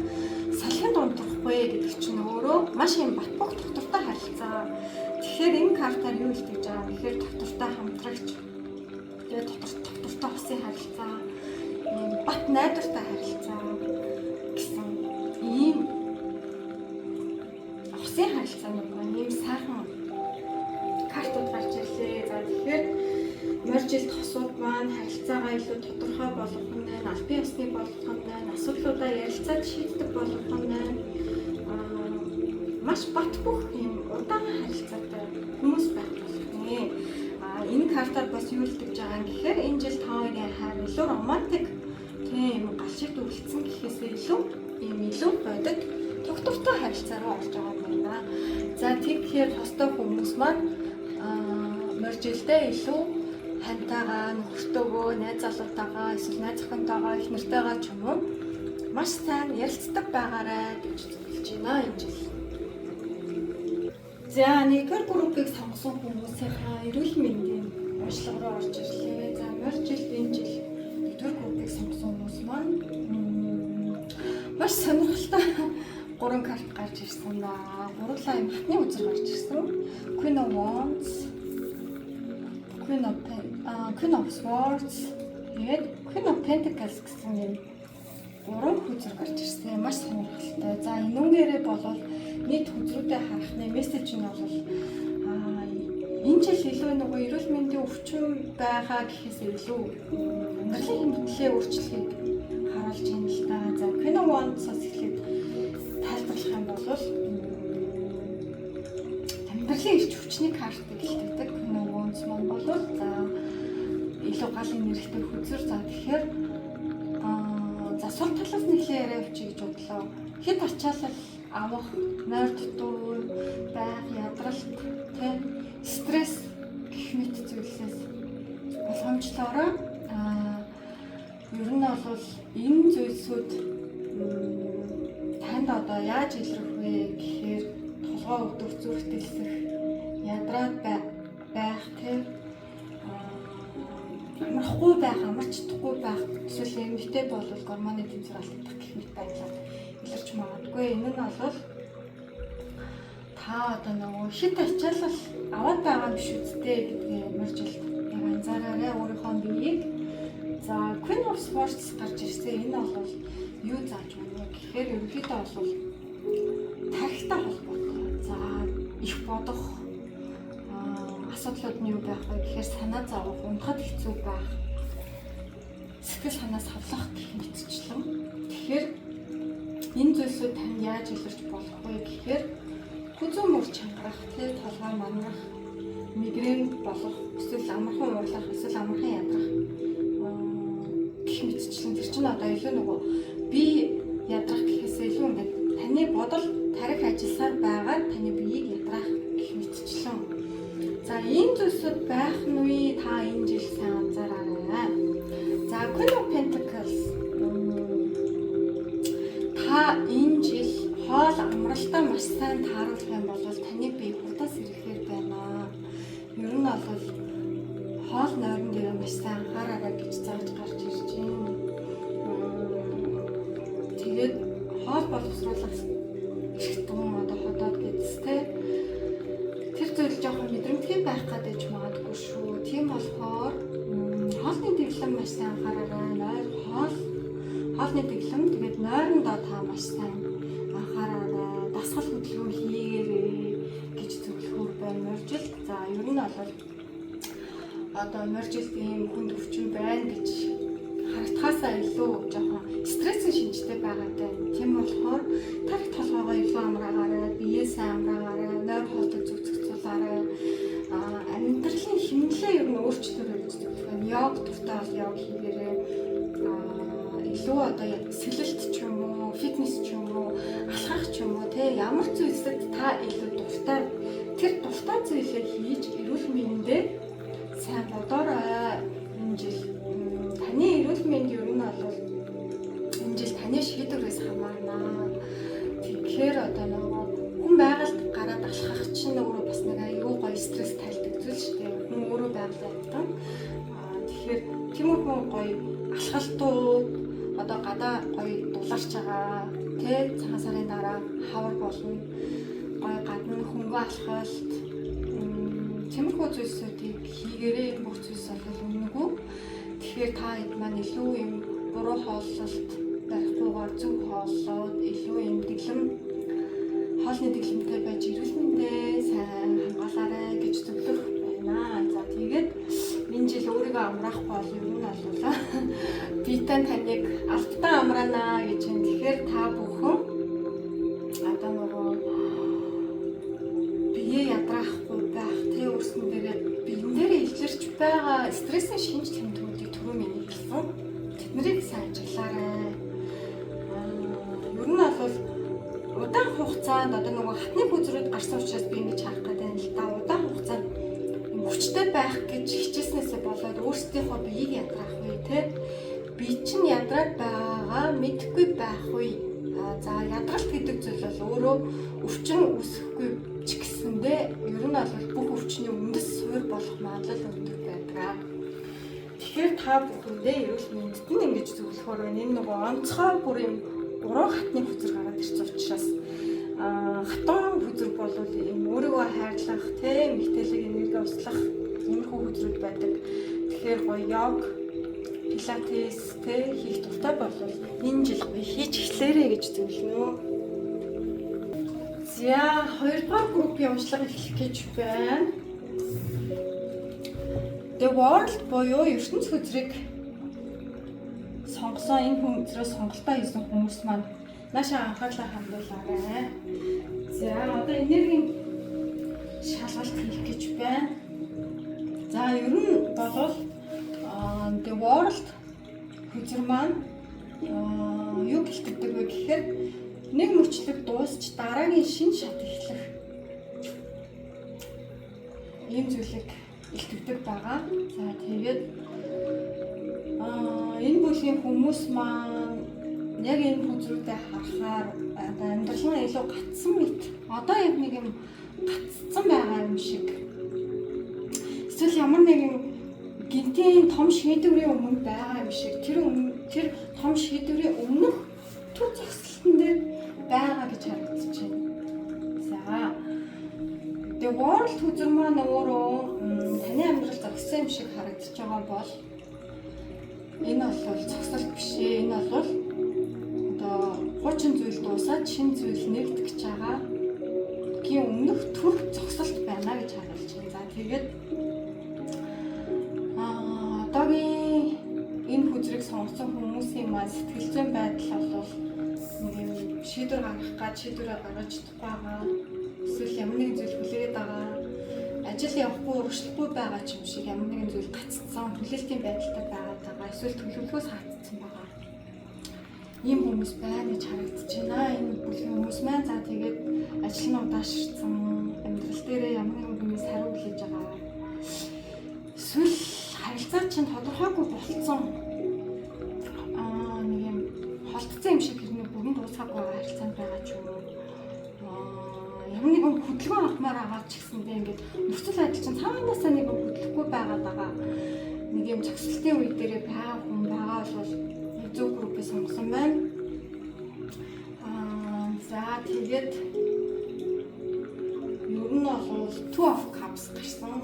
салхинд унтрахгүй гэдэг чинь өөрөө маш юм бат бох тогтвортой харилцаа. Тэгэхээр энэ картаар юу хэлдэг жаа гэхээр тогтвортой хамтрагч тэгээд тогтвортой хосын харилцаа, бат найдвартай харилцаа гэсэн ийм хосын харилцаанууд байна. Ийм сайхан картууд гарч ирлээ. За тэгэхээр моржилт хосууд маань харилцаагаа илүү тодорхой болгох нь байна, албан ёсны болгох нь байна, асуудлуудаа ярилцаад шийддэг болгох нь байна. Маш бат бөх юм удаан харилцаатай хүмүүс байх болох нэ. Энэ картаар бас юу хэлдэг байгаа юм гэхээр энэ жил та хоёрын хайр илүү романтик тийм гал шиг дүрлцсэн гэхээсээ илүү бодит тогтвортой харилцаа руу орж байгаа юм байна. За тэгэхээр хостой хүмүүс маань моржилдээ илүү хантайгаа, нөхөртөөгөө, найз залуутайгаа, эсвэл найз охинтойгоо, их нартайгаа ч юм уу маш сайн ярилцдаг байгаарай гэж зөвлөж байна энэ жил. За нэгдүгээр группыг сонгосон хүмүүсийнхаа эрүүл мэндийн уншлага руу орж ирлээ. За моржилд энэ жил нэгдүгээр группыг сонгосон хүмүүс маань маш сонирхолтой 3 карт гарч ирсэн да. Гурлаа юм хатны үзэр гарч ирсэн. Queen of Wands, Queen of Swords, тэгээд Queen of Pentacles гэсэн юм 3 үзэр гарч ирсэн. Маш сонирхолтой. За энүүгээрээ болвол нийт үзрүүдэд харахны мессеж нь бол энэ жил илүү нөгөө эрүүл мэндийн өвчин байгаа гэхээс илүү амьдралын хэмнэлээ өөрчлөхийг харуулж байна л да. За Queen of Wands-аас эхлээд тайлбарлах юм бол амьдралын эрч хүчний картыг хэлдэг. Queen of Wands маань бол за илүү гал энергитэй хүзэр. За тэгэхээр за сул талаас нэхлээ яриа авчи гэж бодлоо. Хэд ачаалал авах, нойр дутуу байх, ядралт, тэ стресс гэх мэт зүйлсээс боломжлоороо ер нь бол энэ зүйлсүүд танд одоо яаж илрэх вэ гэхээр толгой өвдөх, зүрх дэлсэх, ядраад байх тэ амархгүй байх, амарч чадахгүй байх, эсвэл эмэгтэй болвол гормоны тэнцвэр алдах гэх мэт байдлаар илэрч магадгүй. Энэ нь бол та одоо нөгөө хит ачаалал аваад байгаа юм биш үстэй гэдгийг мөржилт яг анзаараарай өөрийнхөө биеийг. За Queen of Swords гарч ирсэн. Энэ бол юу зааж байна гэхээр ерөнхийдөө бол тархитай холбоотой. За их бодох асуудлууд нь юу байх вэ гэхээр санаа зовох, унтахад хэцүү байх, сэтгэл санаас хавлах гэх мэтчлэн. Тэгэхээр энэ зүйлсүүд танд яаж илэрч болох вэ гэхээр хүзүү мөр чангарах, толгой манрах, мигрен болох, эсвэл амархан уурлах, эсвэл амархан ядрах гэх мэтчлэн. Тэр чинь одоо илүү нөгөө би ядрах гэхээсээ илүү ингээд таны бодол тарих ажилласаар байгаад таны биеийг ядрах гэх мэтчлэн. За энэ зүйлсүүд байх нь та энэ жил сайн анзаараарай. За Queen of Pentacles. Та энэ жил хоол амралтаа маш сайн тааруулах юм бол таны бие хурдаас ирэхээр байна. Ер нь бол хоол нойрон дээр маш сайн анхаараарай гэж зааж гарч ирж байна. Тэгээд хоол боловсруулах хэрэгтэн одоо ходоод гэдэгтэй тэр зүйл жоохон мэдрэмтгий байх гадаж магадгүй шүү. Тийм болохоор хоолны дэглэм маш сайн анхаараарай. Хоолны дэглэм тэгээд нойрондоо та маш сайн анхаараарай. Дасгал хөдөлгөөн хийгээрэй гэж зөвлөхөр байна. Моржилт. За ер нь бол одоо моржилт ийм хүнд өвчин байна гэж харагдахаасаа илүү жоохон стрессийн шинжтэй байгаатай. Тийм болохоор тарих толгоогоо илүү амраагаарай, биеэ сайн амраагаарай, нойр хоолой зүг зохицуулаарай. Амьдралын хэмнэлээ ер нь өөрчлөлтөөр гэж зөвлөх. Йог дуртай бол йог хийгээрэй. Илүү одоо сэлэлт ч юм уу, фитнес ч юм уу, алхах ч юм уу, тэ ямар зүйлсэд та илүү дуртай тэр дуртай зүйлээ хийж эрүүл мэндэд сайн бодорой. Энэ жил таны эрүүл мэнд ер нь бол энэ жил таны шийдвэрээс хамаарна. Тэгэхээр одоо нөгөө хүн байгальд гараад алхах чинь өөрөө бас нэг аюу гой стресс тайлдаг зүйл шүү дээ. Хүн өөрөө байгалаа ятан. Тэгэхээр тиймэрхүү гоё алхалтууд одоо гадаа гоё дулаарч байгаа тий цагаан сарын дараа хавар болно. Гоё гадна хөнгөө алхалт тиймэрхүү зүйлсүүдийг хийгээрэй. Бүх зүйлс бол үнэгүй. Тэгэхээр та хэд маань илүү юм буруу хооллолт барихгүйгээр зөв хооллоод илүү юм хоолны дэглэмтэй байж эрүүл мэндээ сайн хамгаалаарай гэж зөвлөх байна. За тэгээд энэ жил өөрийгөө амраахгүй бол ер нь бол битэн таныг алдтаа амраана гэж юм. Тэгэхээр та бүхэн одоо нөгөө бие ядраахгүй байх тэ өөрснөө дээрээ биен дээрээ илэрч байгаа стрессийн шинж тэмдгүүдийг түрүү миний хэлсэн. Тэднийг сайн ажиглаарай. Ер нь бол удаан хугацаанд одоо нөгөө хатны бүзрүүд гарсан учраас би ингэж харах гэдэг юм л да. Удаан хугацаанд хүчтэй байх гэж хичээснээсээ болоод өөрсдийнхөө биеийг ядраах үе тий. Бие чинь ядраад байгаа мэдхгүй байх үе. За ядралт гэдэг зүйл бол өөрөө өвчин үүсэхгүй ч гэсэндээ ер нь бол бүх өвчний үндэс суурь болох магадлал өндөр байдаг. Тэгэхээр та бүхэндээ эрүүл мэндэд нь ингэж зөвлөхөөр байна. Энэ нөгөө онцгой бүр юм 3 хатны бүзэр гараад ирсэн учраас хатан бүзэр бол юм өөрийгөө хайрлах, тэ мэгтэлэг энерги услах иймэрхүү бүзрүүд байдаг. Тэгэхээр гоё йог, пилатес тэ хийх дуртай бол энэ жил гоё хийж эхлээрэй гэж зөвлөнө. За 2 дугаар группийн уншлага эхлэх гэж байна. The World буюу ертөнц хөзрийг сонгосон энэ хүндрээс сонголтоо хийсэн хүмүүс маань нааша анхаарлаа хандуулаарай. За одоо энергийн шалгалт хийх гэж байна. За ер нь бол The World хөзөр маань юу гэлтэгдэг вэ гэхээр нэг мөчлөг дуусч дараагийн шинэ шат эхлэх ийм зүйлийг илтгэдэг байгаа. За тэгээд энэ бүлгийн хүмүүс маань яг энэ хүзрүүдэд харахаар амьдрал нь илүү гацсан мэт. Одоо яг нэг юм гацсан байгаа юм шиг. Эсвэл ямар нэгэн гинтийн том шийдвэрийн өмнө байгаа юм шиг. Тэр том шийдвэрийн өмнөх төр зогсолтон дээр байгаа гэж харагдаж байна. За The World хүзэр маань өөрөө таны амьдрал зогссон юм шиг харагдаж байгаа бол энэ бол зогсолт биш ээ. Энэ бол одоо хуучин зүйл дуусаад шинэ зүйл нэгдэх гэж байгаа. Гийн өмнөх төр зогсолт байна гэж харуулж байна. За тэгээд одоогийн энэ хүзрийг сонгосон хүмүүсийн маань сэтгэл зүйн байдал бол нэг юм шийдвэр гаргах гэж шийдвэрээ гаргаж чадахгүй байгаа. Эсвэл ямар нэгэн зүйл хүлээгээд байгаа. Ажил явахгүй урагшлахгүй байгаа ч юм шиг ямар нэгэн зүйл гаццсан хүлээлтийн байдалтай байгаа. Эсвэл төлөвлөгөөс хаагдсан байгаа. Ийм хүмүүс байна гэж харагдаж байна. Энэ бүлгийн хүмүүс маань за тэгээд ажил нь удаашрсан, амьдрал дээрээ ямар нэгэн хүмүүс хариу хүлээж байгаа. Эсвэл харилцаа чинь тодорхойгүй болцсон. гаццсан юм шиг хэрнээ бүгд дуусаагүй байгаа харилцаанд байгаа ч юм уу. Ямар нэгэн хөдөлгөөн авмаар агаад ч гэсэндээ ингээд нөхцөл байдал чинь цаанаасаа нэг хөдлөхгүй байгаад байгаа. Нэг юм зохицлтын үе дээрээ байгаа хүн байгаа бол зөв группээ сонгосон байна. За тэгээд ер нь бол Two of Cups гарсан.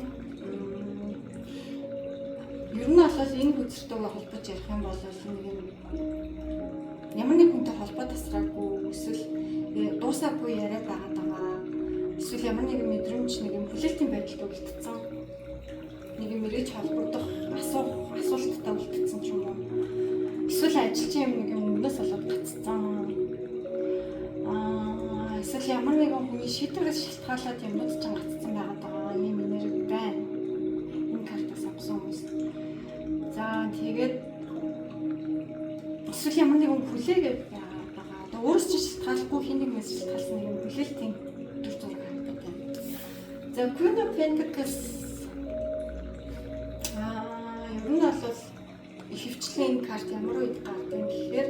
Ер нь бол энэ хүчтэйгээ холбож ярих юм бол нэг юм ямар нэг хүнтэй холбоо тасраагүй эсвэл дуусаагүй яриа байгаа даа. Эсвэл ямар нэгэн мэдрэмж нэг юм хүлээлтийн байдалд үлдсэн. Нэг юм ирэж холбогдох асуулттай үлдсэн ч юм уу. Эсвэл ажилчин юм нэг юм өмнөөс болоод гаццсан. Эсвэл ямар нэгэн хүний шийдвэрээс шалтгаалаад юмнууд ч гаццсан байгаа даа. Ийм энерги байна. Энэ картаас авсан хүмүүс. За тэгээд эсвэл ямар нэгэн хүлээгээд байгаа. Одоо өөрөөс ч шалтгаалахгүй хин нэгнээс шалтгаалсан нэг хүлээлтийн төр зураг харагдаад байна. За Queen of Pentacles ер нь бол хөвчлэн карт ямар үед гардаг юм гэхээр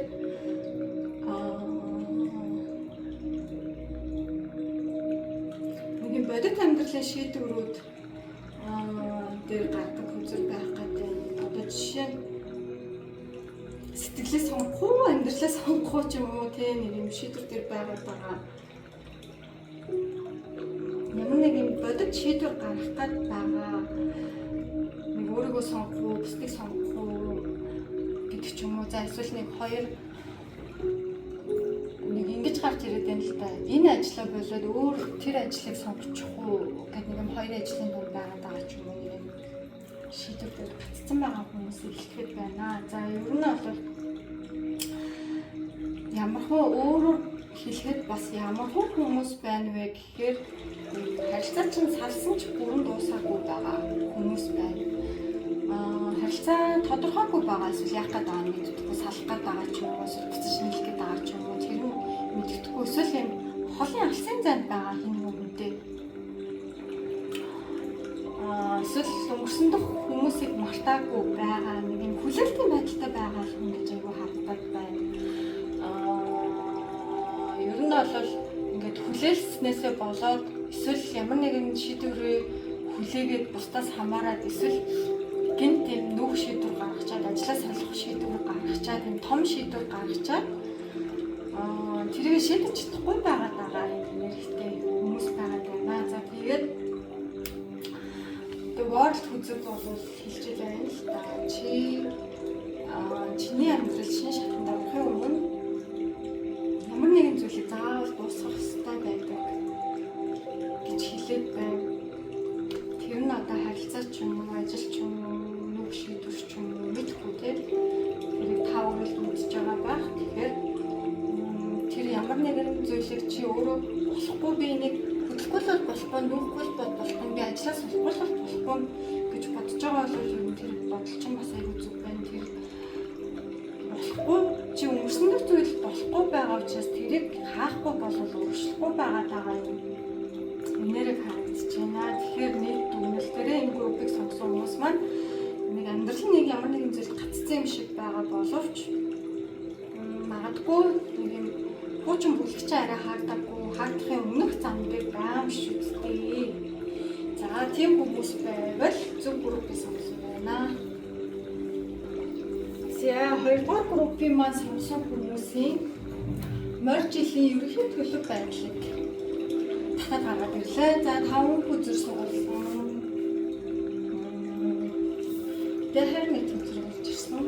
нэг бодит амьдралын шийдвэрүүд дээр гардаг хүзэр байх гэдэг. Одоо жишээ нь сэтгэлээ сонгох, амьдралаа сонгох ч юм уу те нэг юм шийдвэр дээр байгаа. Ямар нэг юм бодит шийдвэр гаргах гээд байгаа. Нэг өөрийгөө сонгох уу, бусдыг сонгох уу гэдэг ч юм уу. За эсвэл нэг хоёр нэг ингэж гарч ирээд байна л да. Энэ ажлаа болоод өөр тэр ажлыг сонгочих уу гэдэг нэг юм хоёр ажлын дунд байгаа ч юм уу. Нэг юм шийдвэр гацсан байгаа хүмүүсийг хэлэхэд байна. За ер нь бол ямар хөө өөрөөр хэлэхэд бас ямар хөө хүмүүс байна вэ гэхээр харилцаа чинь салсан ч бүрэн дуусаагүй байгаа хүмүүс байна. Харилцаа тодорхойгүй байгаа эсвэл яах гээд байгаа нь мэддэггүй салах гээд байгаа ч юм уу эсвэл буцаж нийлэх гээд байгаа ч юм уу тэр нь мэддэггүй эсвэл юм холын алсын зайд байгаа хин хүмүүдээ эсвэл өнгөрсөн дэх хүмүүсийг мартаагүй байгаа нэг юм хүлээлтийн байдалтай байгаа хүн гэж айгүй харагдаад байна. Ер нь бол ингээд хүлээлтснээсээ болоод эсвэл ямар нэгэн шийдвэрээ хүлээгээд бусдаас хамаарад эсвэл гэнт тийм нүх шийдвэр гаргачаад ажлаа салах шийдвэр гаргачаад тийм том шийдвэр гаргачаад тэрийг шийдэж чадахгүй байгаа энергитэй хүмүүс байгаа байна. За тэгээд the world хүзэг бол хэлж байна л да. Чиний амьдрал шинэ шатанд орохын өмнө ямар нэгэн зүйлийг заавал дуусгах хэрэгтэй байдаг гэж хэлээд байна. Тэр нь одоо харилцаа ч юм уу, ажил ч юм уу, нүх шийдвэр ч юм уу мэдхгүй тийм. Тэрийг та өөрөө мэдж байгаа байх. Тэгэхээр тэр ямар нэгэн зүйлийг чи өөрөө болохгүй би нэг хөдөлгөөл болохгүй, нүхгүй болохгүй, би ажлаа солихгүй болохгүй гэж бодож байгаа бол ер нь тэр бодол чинь бас аюул зүг байна. Тэр болохгүй чи өнгөрсөн зүйл болохгүй байгаа учраас тэрийг хаахгүй болол өөрчлөхгүй байгаа юм. Энерги харагдаж байна. Тэгэхээр нэг дүгнэлтээрээ энэ группыг сонгосон хүмүүс маань нэг амьдрал нэг ямар нэгэн зүйл гаццсан юм шиг байгаа боловч магадгүй нэг юм хуучин бүлэгч арай хаагдахын өмнөх замдыг баамшигдтэй. За тийм хүмүүс байвал зөв группыг сонгосон байна. За хоёрдугаар группийн маань сонгосон хүмүүсийн морь жилийн ерөнхий төлөв байдлыг татаад гаргаад ирлээ. За 5 хүзэр сугалсан. Тэгэхээр нэг хүзэр болж ирсэн.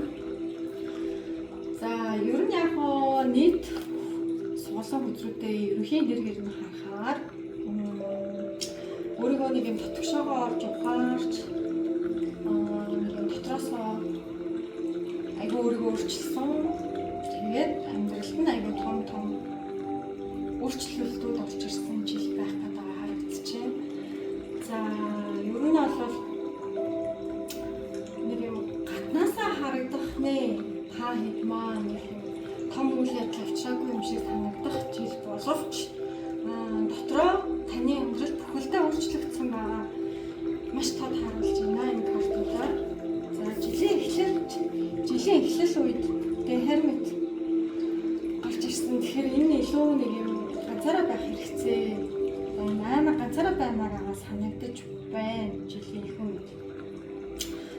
За ер нь яг нийт сугалсан хүзрүүдээ ерөнхий энергиэр нь харахаар өөрийгөө нэг юм татгшоогоо орж ухаарч нэг юм дотроосоо айгүй өөрийгөө өөрчилсөн. Тэгээд амьдралд нь айгүй том өөрчлөлтүүд орж ирсэн жил байх гэдэг харагдчихэв. За ер нь бол нэг юм гаднаасаа харагдах нэ та хэд маань том үйл явдал авчираагүй юм шиг санагдах жил боловч дотроо таны амьдрал бүхэлдээ өөрчлөгдсөн байгаа. Маш тод харуулж байна энэ картуудаар. За жилийн эхлэл үед The Hermit ганцаараа байх хэрэгцээ. Амар ганцаараа баймаараа санагдаж байна жилийн хүн.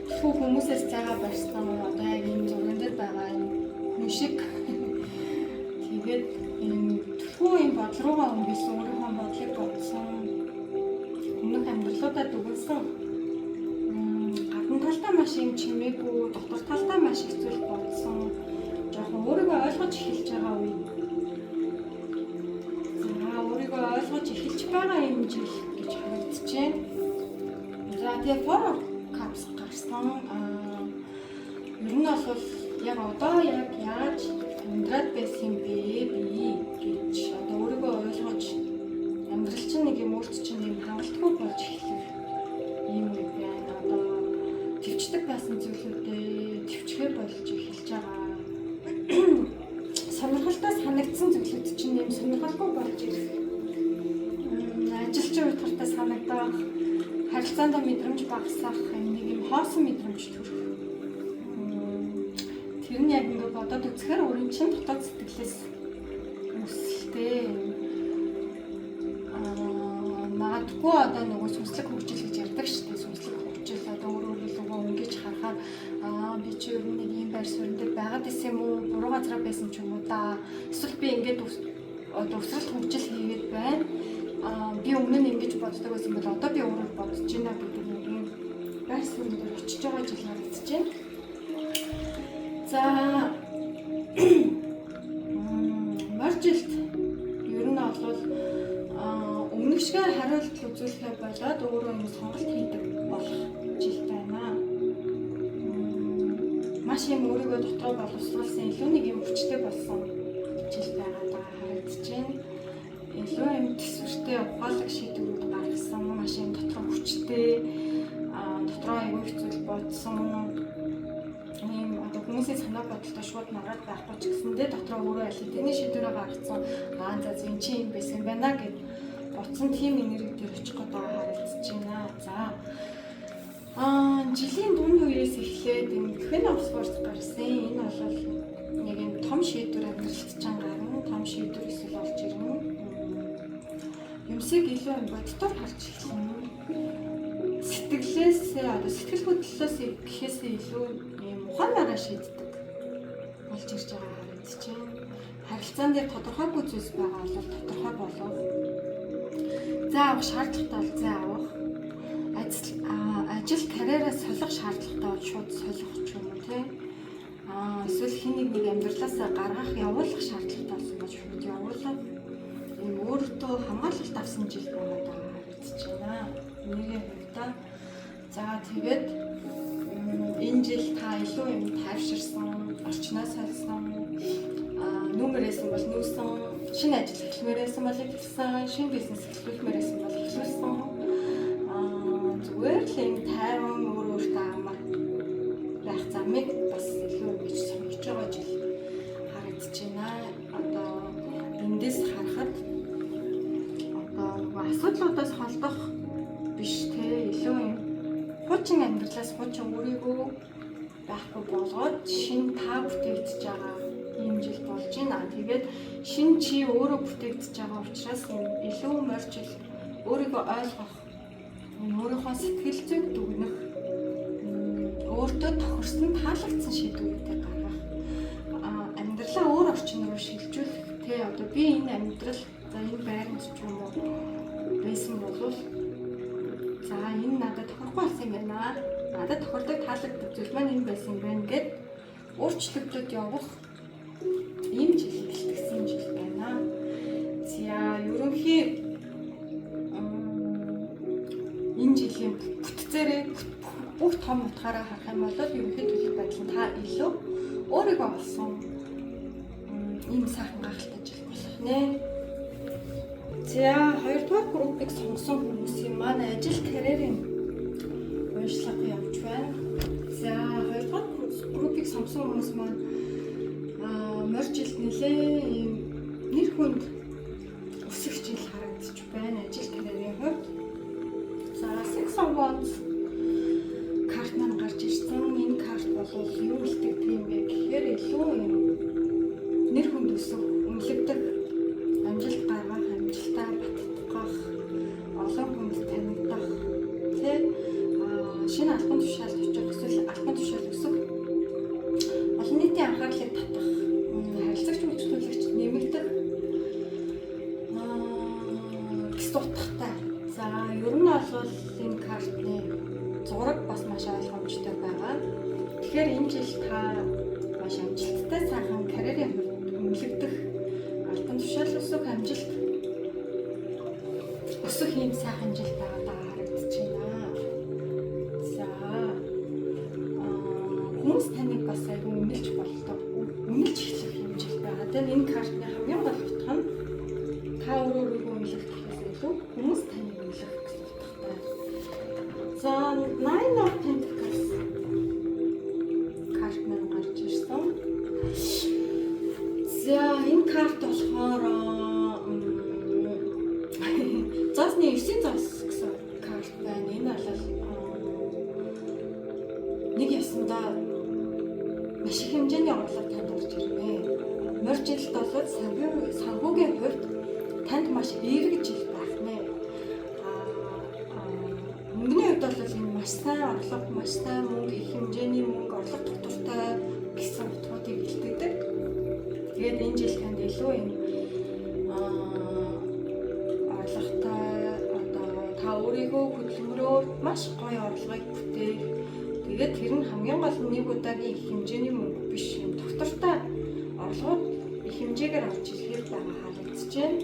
Тэгвэл хүмүүсээс цагаа барьсан одоо яг энэ зурган дээр байгаа хүн шиг тэгээд тэгвэл энэ бодол руугаа өнгөрсөн өөрийнхөө бодлыг бодсон. Өмнөх амьдралуудаа дүгнсэн. Гадна талдаа маш юм чимээгүй, дотор талдаа маш их зүйл бодсон. Жоохон өөрийгөө ойлгож эхэлж байгаа үе. Өөрийгөө ойлгож эхэлж байгаа юм жил гэж харагдчихэв. За тэгээ форо капс гарсан. Ер нь бол яг одоо яг яаж амьдраад байсан бэ би гэж одоо өөрийгөө ойлгож амьдрал чинь нэг юм өөрт чинь юм хангалтгүй болж эхлэх юм уу байна. Одоо төвчдөг байсан зүйлүүдээ төвчгөө болж эхэлж байгаа. Сонирхолтой санагдсан зүйлүүд чинь юм сонирхолтой болж ирэх. Ажилчин утгартай санагдах, харилцаанд мэдрэмж багасах, нэг юм хоосон мэдрэмж төрөх. Тэр нь яг ингээд бодоод үзэхээр өөрийн чинь дотоод сэтгэлээс өсөлттэй. Магадгүй одоо нөгөө сүнслэг хөгжил гэж ярьдаг шүү дээ. Сүнслэг хөгжил одоо өөрөөр хэлбэл өнгөж харахаар би чи ер нь нэг юм байр суурь дээр байгаад исэн юм уу? Буруу газараа байсан ч юм уу да. Эсвэл би ингээд одоо өсрэлт хөгжил хийгээд байна. Би өмнө нь ингэж боддог байсан бол одоо би өөрөөр бодож байна гэдэг нэг юм байр суурь дээр очиж байгаа жил харагдаж байна. За маржилт ер нь бол өмнөх шиг хариулт үзүүлэхээ болоод өөрөө юм сонголт хийдэг болох жил байна. Маш юм өөрийгөө дотроо боловсруулсан илүү нэг юм хүчтэй болсон жил байгаадаа харагдаж байна. Илүү юм төсвөртэй ухаалаг шийдвэрүүд гаргасан, маш юм дотроо хүчтэй, дотроо аягүй их зүйл бодсон. Ийм одоо хүмүүсийн санаа бодолтой шууд мараад байхгүй ч гэсэндээ дотроо өөрөө аль хэдийн шийдвэрээ гаргасан. За зин чи юм байсан байна гэж бодсон тийм энерги дээр очих гэдэг харагдаж байна. За жилийн дунд үеэс эхлээд энэ хэн Оксфорд гарсан. Энэ бол нэг юм том шийдвэр амьдралт чан гарна, том шийдвэр эсвэл болж ирнэ. Юмсыг илүү бодтоор харж эхэлнэ. Сэтгэлээс одоо сэтгэл хөдлөлөөс гэхээс илүү юм ухаанаараа шийддэг болж ирж байгаа харагдаж байна. Харилцаан дээр тодорхойгүй зүйлс байгаа бол тодорхой болов. За авах шаардлагатай бол за авах. Ажил карьераа солих шаардлагатай бол шууд солих ч юм уу тий. Эсвэл хэнийг нэг амьдралаасаа гаргах явуулах шаардлагатай болсон бол шууд явуулах. Ийм өөртөө хамгаалалт авсан жил байгаа харагдаж байна. Энийгээ хувьдаа за тэгээд энэ жил та илүү юм тайвширсан, орчноо сольсон, нүүмэрээсэн бол нүүсэн, шинэ ажил эхлэмээрээсэн бол эхэлсэн, шинэ бизнес эхлүүлмээрээсэн бол эхлүүлсэн. Зүгээр л юм тайван өөртөө амар байх замыг бас илүү гэж сонгож байгаа жил харагдаж байна. Одоо эндээс харахад одоо асуудлуудаас холдох биш те илүү юм хуучин амьдралаас хуучин өөрийгөө байхгүй болгоод шинэ та бүтээгдэж байгаа юм жил болж байна. Тэгээд шинэ чи өөрөө бүтээгдэж байгаа учраас илүү морьжил өөрийгөө ойлгох, өөрийнхөө сэтгэл зүйг дүгнэх, өөртөө тохирсон таалагдсан шийдвэрүүдээ гаргах, амьдралаа өөр орчин руу шилжүүлэх. Тэ одоо би энэ амьдрал за энэ байранд ч юм уу байсан бол за энэ надад тохирохгүй болсон юм байна. Надад тохирдог таалагддаг зүйл маань энэ байсан юм байна гэд өөрчлөлтөд явах ийм жил хэлтгсэн жил байна. За ерөнхий энэ жилийн бүтцээрээ бүх том утгаараа харах юм бол ерөнхий төлөв байдал нь та илүү өөрийгөө олсон ийм сайхан гахалтай жил болох нэ. За хоёрдугаар группыг сонгосон хүмүүсийн маань ажил карьерийн уншлага явж байна. За хоёрдугаар группыг сонгосон хүмүүс маань морьжилт нэлээ ийм нэр хүнд өсөх жил харагдаж байна ажил карьерийн хувьд. За Six of Wands карт маань гарч ирсэн. Энэ карт бол юу хэлдэг юм бэ гэхээр илүү юм нэр хүнд өсөх, үнэлэгдэх, амжилт гаргах, тушаалд очих эсвэл албан тушаал өсөх, олон нийтийн анхаарлыг татах, харилцагч үйлчлүүлэгч нэмэгдэх, гэс утгатай. За ер нь бол энэ картны зураг бас маш ойлгомжтой байгаа. Тэгэхээр энэ жил та маш амжилттай сайхан карьерийн хувьд үнэлэгдэх, албан тушаал өсөх амжилт өсөх юм сайхан жил байгаадаа харагдаж байна. За хүмүүс таныг бас айгүй үнэлж болдог. Үнэлж эхлэх юм жил байгаа. Тэгээд энэ картны хамгийн гол утга нь та өөрийгөө үнэлэх гэхээс илүү хүмүүс таныг үнэлэх гэсэн утгатай. За Nine of Pentacles карт маань гарч ирсэн. За энэ карт болохоор Засны 9 зас гэсэн карт байна. Энэ бол нэг ясандаа маш их хэмжээний орлого танд орж ирнэ. Морь жилд бол санхүүгийн хувьд танд маш эерэг жил байх нэ. Мөнгөний хувьд бол энэ маш сайн орлого, маш сайн мөнгө, их хэмжээний мөнгө, орлого тогтвортой гэсэн утгуудыг илтгэдэг. Тэгээд энэ жил танд илүү юм өөрийгөө хөдөлмөрөөр маш гоё орлогыг бүтээх. Тэгээд тэр нь хамгийн гол нь нэг удаагийн их хэмжээний мөнгө биш юм. Доктортой орлогууд их хэмжээгээр орж ирэхээр байгаа харагдаж байна.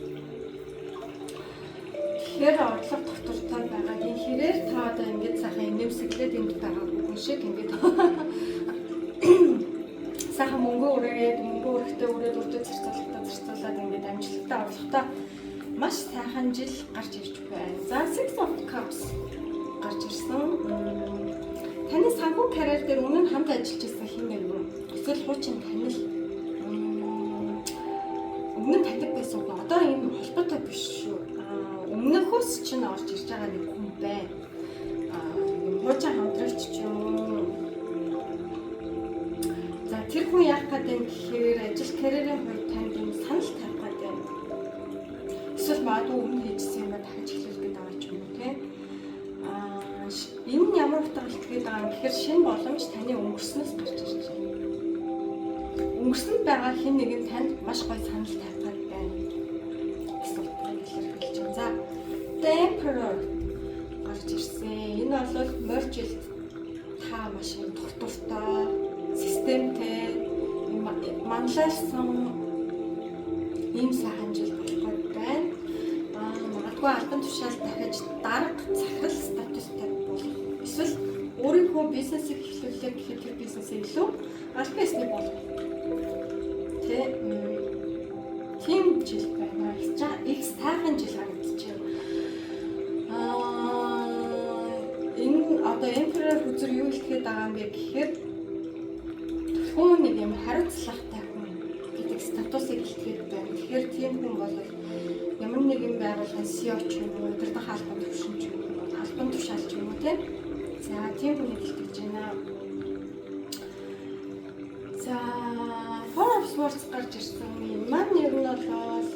Тэгэхээр орлого доктортой байгаагийн хэрээр та одоо ингэж сайхан нэмсэглээд энд байгаа хүн шиг ингэж сайхан мөнгө өрөхтэй өрөөд зарцуулаад ингэж амжилттай орлоготой маш сайхан жил гарч ирж байна. За Six of Cups гарч ирсэн. Таны санхүү карьер дээр өмнө нь хамт ажиллаж байсан хэн нэг юм? Эсвэл хуучин танил өмнө нь таньдаг байсан хүн одоо ийм холбоотой биш шүү. Өмнөхөөс чинь орж ирж байгаа нэг хүн байна. Хуучин хамтрагч ч юм уу. За тэр хүн яах гэдэг юм гэхээр ажил карьерийн хувьд танд юм санал тавих гэдэг. Эсвэл магадгүй өмнө хийжсэн юм дахиж эхлэх гэдэг байгаа ч юм уу тийм. Энэ нь ямар утгаар илтгэж байгаа юм гэхээр шинэ боломж таны өнгөрснөөс гарч ирж байна. Өнгөрсөнд байгаа хэн нэгэн танд маш гоё санал тавих байна. Гэсэн утгыг илэрхийлж байна. За The Emperor гарч ирсэн. Энэ бол морь жилд та маш их доктортой, системтэй, манлайлсан ийм сайхан жил болох байна. Магадгүй албан тушаал дахиж дарга захирал статустай болох. Эсвэл өөрийнхөө бизнесийг эхлүүлэх гэхэд тэр бизнесээ илүү албан ёсны болох. Тийм жил байна. Их сайхан жил харагдаж байна. Энэ одоо Emperor хүзэр юу хэлэхэд байгаа юм бэ гэхээр хүн нэг юм хариуцлагатай хүн гэдэг статусыг илтгэхэд байна. Тэгэхээр тийм хүн бол ямар нэгэн байгууллагын CEO ч юм уу, удирдах албан тушаалч ч юм уу, албан тушаалч юм уу тийм. За тийм хүнийг илтгэж байна. За Four of Swords гарч ирсэн. Маань ер нь бол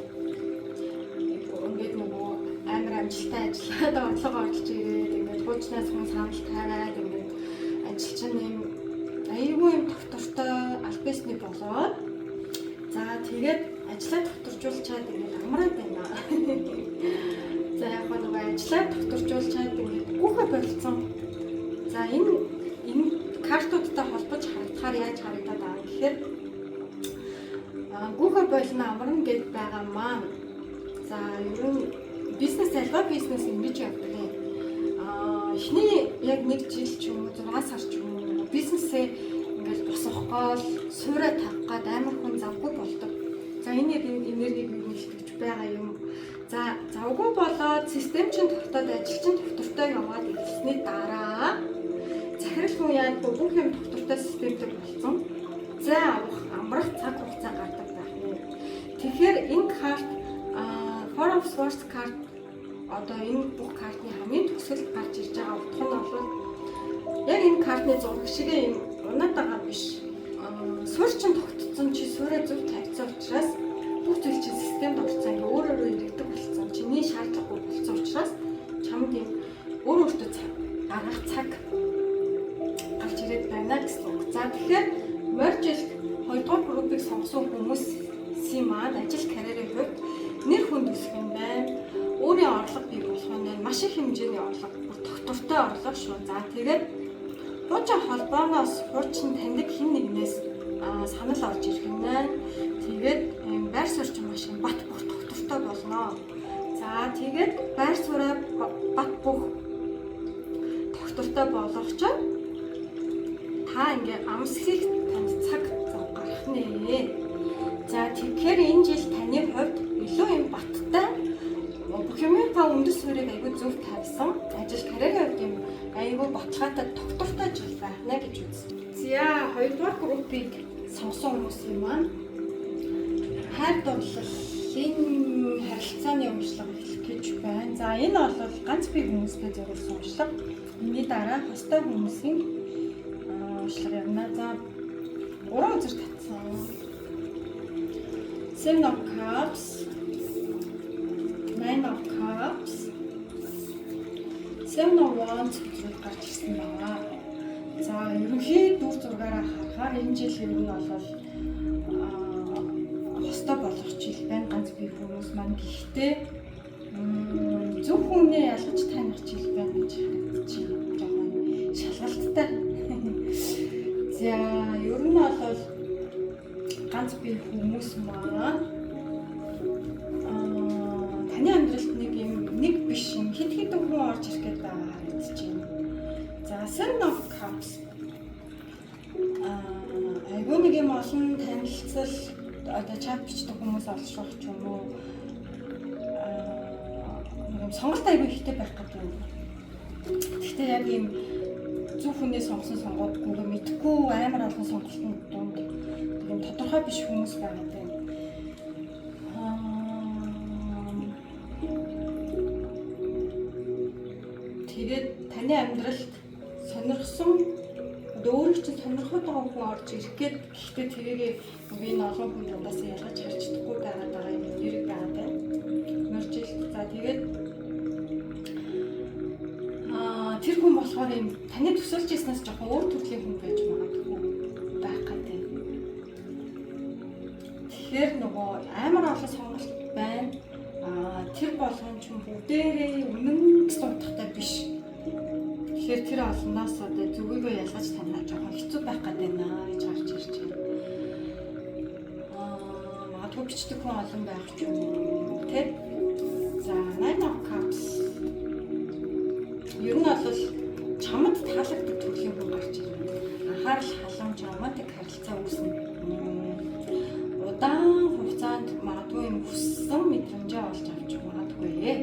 ингээд нөгөө амар амжилттай ажиллаад орлого олж ирээд ингээд хуучнаас хүн санал тавиад ингээд ажилч нь айгүй юм доктортой альбисны болоод за тэгээд ажлаа докторжуулчаад ингээд амраад байна. За яг нөгөө ажлаа докторжуулчаад ингээд гүөхэ болцсон. За энэ картуудтай холбож харагдахаар яаж харагдаад байгаа гэхээр гүөхэ болно амарна гэж байгаа маань. За ер нь бизнес альва бизнес ингэж явдаг юм. Эхний яг нэг жил ч юм уу 6 сар ч юм уу бизнесээ ингээд босох гол суурай тавих гад амар хүн завгүй болдог. За энэ энергийг нэлтгэж байгаа юм. За завгүй болоод систем чинь тогтоод ажил чинь доктортой яваад ирсний дараа захирал хүн яг бүх юм доктортой системтэй болсон. За амрах цаг хугацаа гардаг байх юм. Тэгэхээр энэ карт Four of Swords карт одоо энэ бүх картны хамгийн төгсгөлд гарч ирж байгаа утга нь бол яг энэ картны зураг шиг юм унаад байгаа биш. Суурь чинь тогтцсон чи суурь зөв тавьсан учраас бүх зүйл чинь системд орсон ингээ өөрөө иргэдэг болсон. Чиний шаардлагагүй болсон учраас чамд юм өөрөө өөртөө гаргах цаг байна гэсэн үг. За тэгэхээр морь жилд 2 дугаар группийг сонгосон хүмүүсийн маань ажил карьерийн хувьд нэр хүнд өсөх юм байна. Өөрийн орлого бий болох юм байна. Маш их хэмжээний орлого, бүр доктортой орлого шүү. За тэгээд хуучин холбооноос хуучин таньдаг хэн нэгнээс санал орж ирэх юм байна. Тэгээд байр суурь чинь маш бат бөх доктортой болно. За тэгээд байр сууриа бат бөх доктортой болгох чинь та ингээ амсхийг танд цаг зав гарах нэ. За тэгэхээр энэ жил таны хувьд илүү юм баттай бүх юм та үндэс суурийг айгүй зөв тавьсан. Ажил карьерийн хувьд юм айгүй баталгаатай доктортой жил байна гэж үзсэн. За 2 дугаар группийг сонгосон хүмүүсийн маань хайр дурлалын харилцааны урьдчилан хэлэх гэж байна. За энэ бол ганц бие хүмүүстэй зориулсан урьдчилан. Үүний дараа хостой хүмүүсийн урьдчилан явна. За 3 үзэр татсан. Seven of Cups, Nine of Cups, Seven of Wands гэж гарч ирсэн байна. За ерөнхий дүр зургаараа харахаар энэ жил ер нь бол хостой болох жил байна. Ганц бие хүмүүс маань гэхдээ зөв хүнээ ялгаж таних жил байна гэж харагдчих жоохон шалгалттай. За ер нь бол ганц бие хүмүүс маань таны амьдралд нэг биш юм хэд хэдэн хүн орж ирэх гээд байгаа харагдаж байна. За Seven of Cups айгүй нэг юм олон танилцал одоо чат бичдэг хүмүүс олшрох ч юм уу нэг сонголт айгүй ихтэй байх гэдэг юм. Гэхдээ яг юм зөв хүнээ сонгосон сонгоодгүй мэдхгүй амар олон сонголтын дунд тийм тодорхой биш хүмүүс байгаа юм. Тэгээд таны амьдралд сонирхсон өөрийг чинь сонирхоод байгаа хүн орж ирэх гээд гэхдээ тэрийг энэ олон хүн дундаас ялгаж харж чадахгүй байгаа юм нэрэг байгаа байна. Мөржил. За тэгээд тэр хүн болохоор юм таны төсөлж ирснээс жоохон өөр төрлийн хүн байж магадгүй байх гэдэг. Тэгэхээр нөгөө амар олон сонголт байна. Тэр болгон ч бүгдээрээ үнэн гэсэн утгатай биш. Тэгэхээр тэр олноос одоо зүгийгөө ялгаж таньж жоохон хэцүү байх гэдэг наа гэж харж ирж байна. Магадгүй бичдэг хүн олон байх ч юм уу тий. За Nine of Cups. Ер нь бол чамд таалагддаг төрлийн хүн гарч ирнэ. Анхаарал халамж романтик харилцаа үүснэ. Удаан хугацаанд магадгүй юм хүссэн мэдрэмжээ олж авч магадгүй ээ.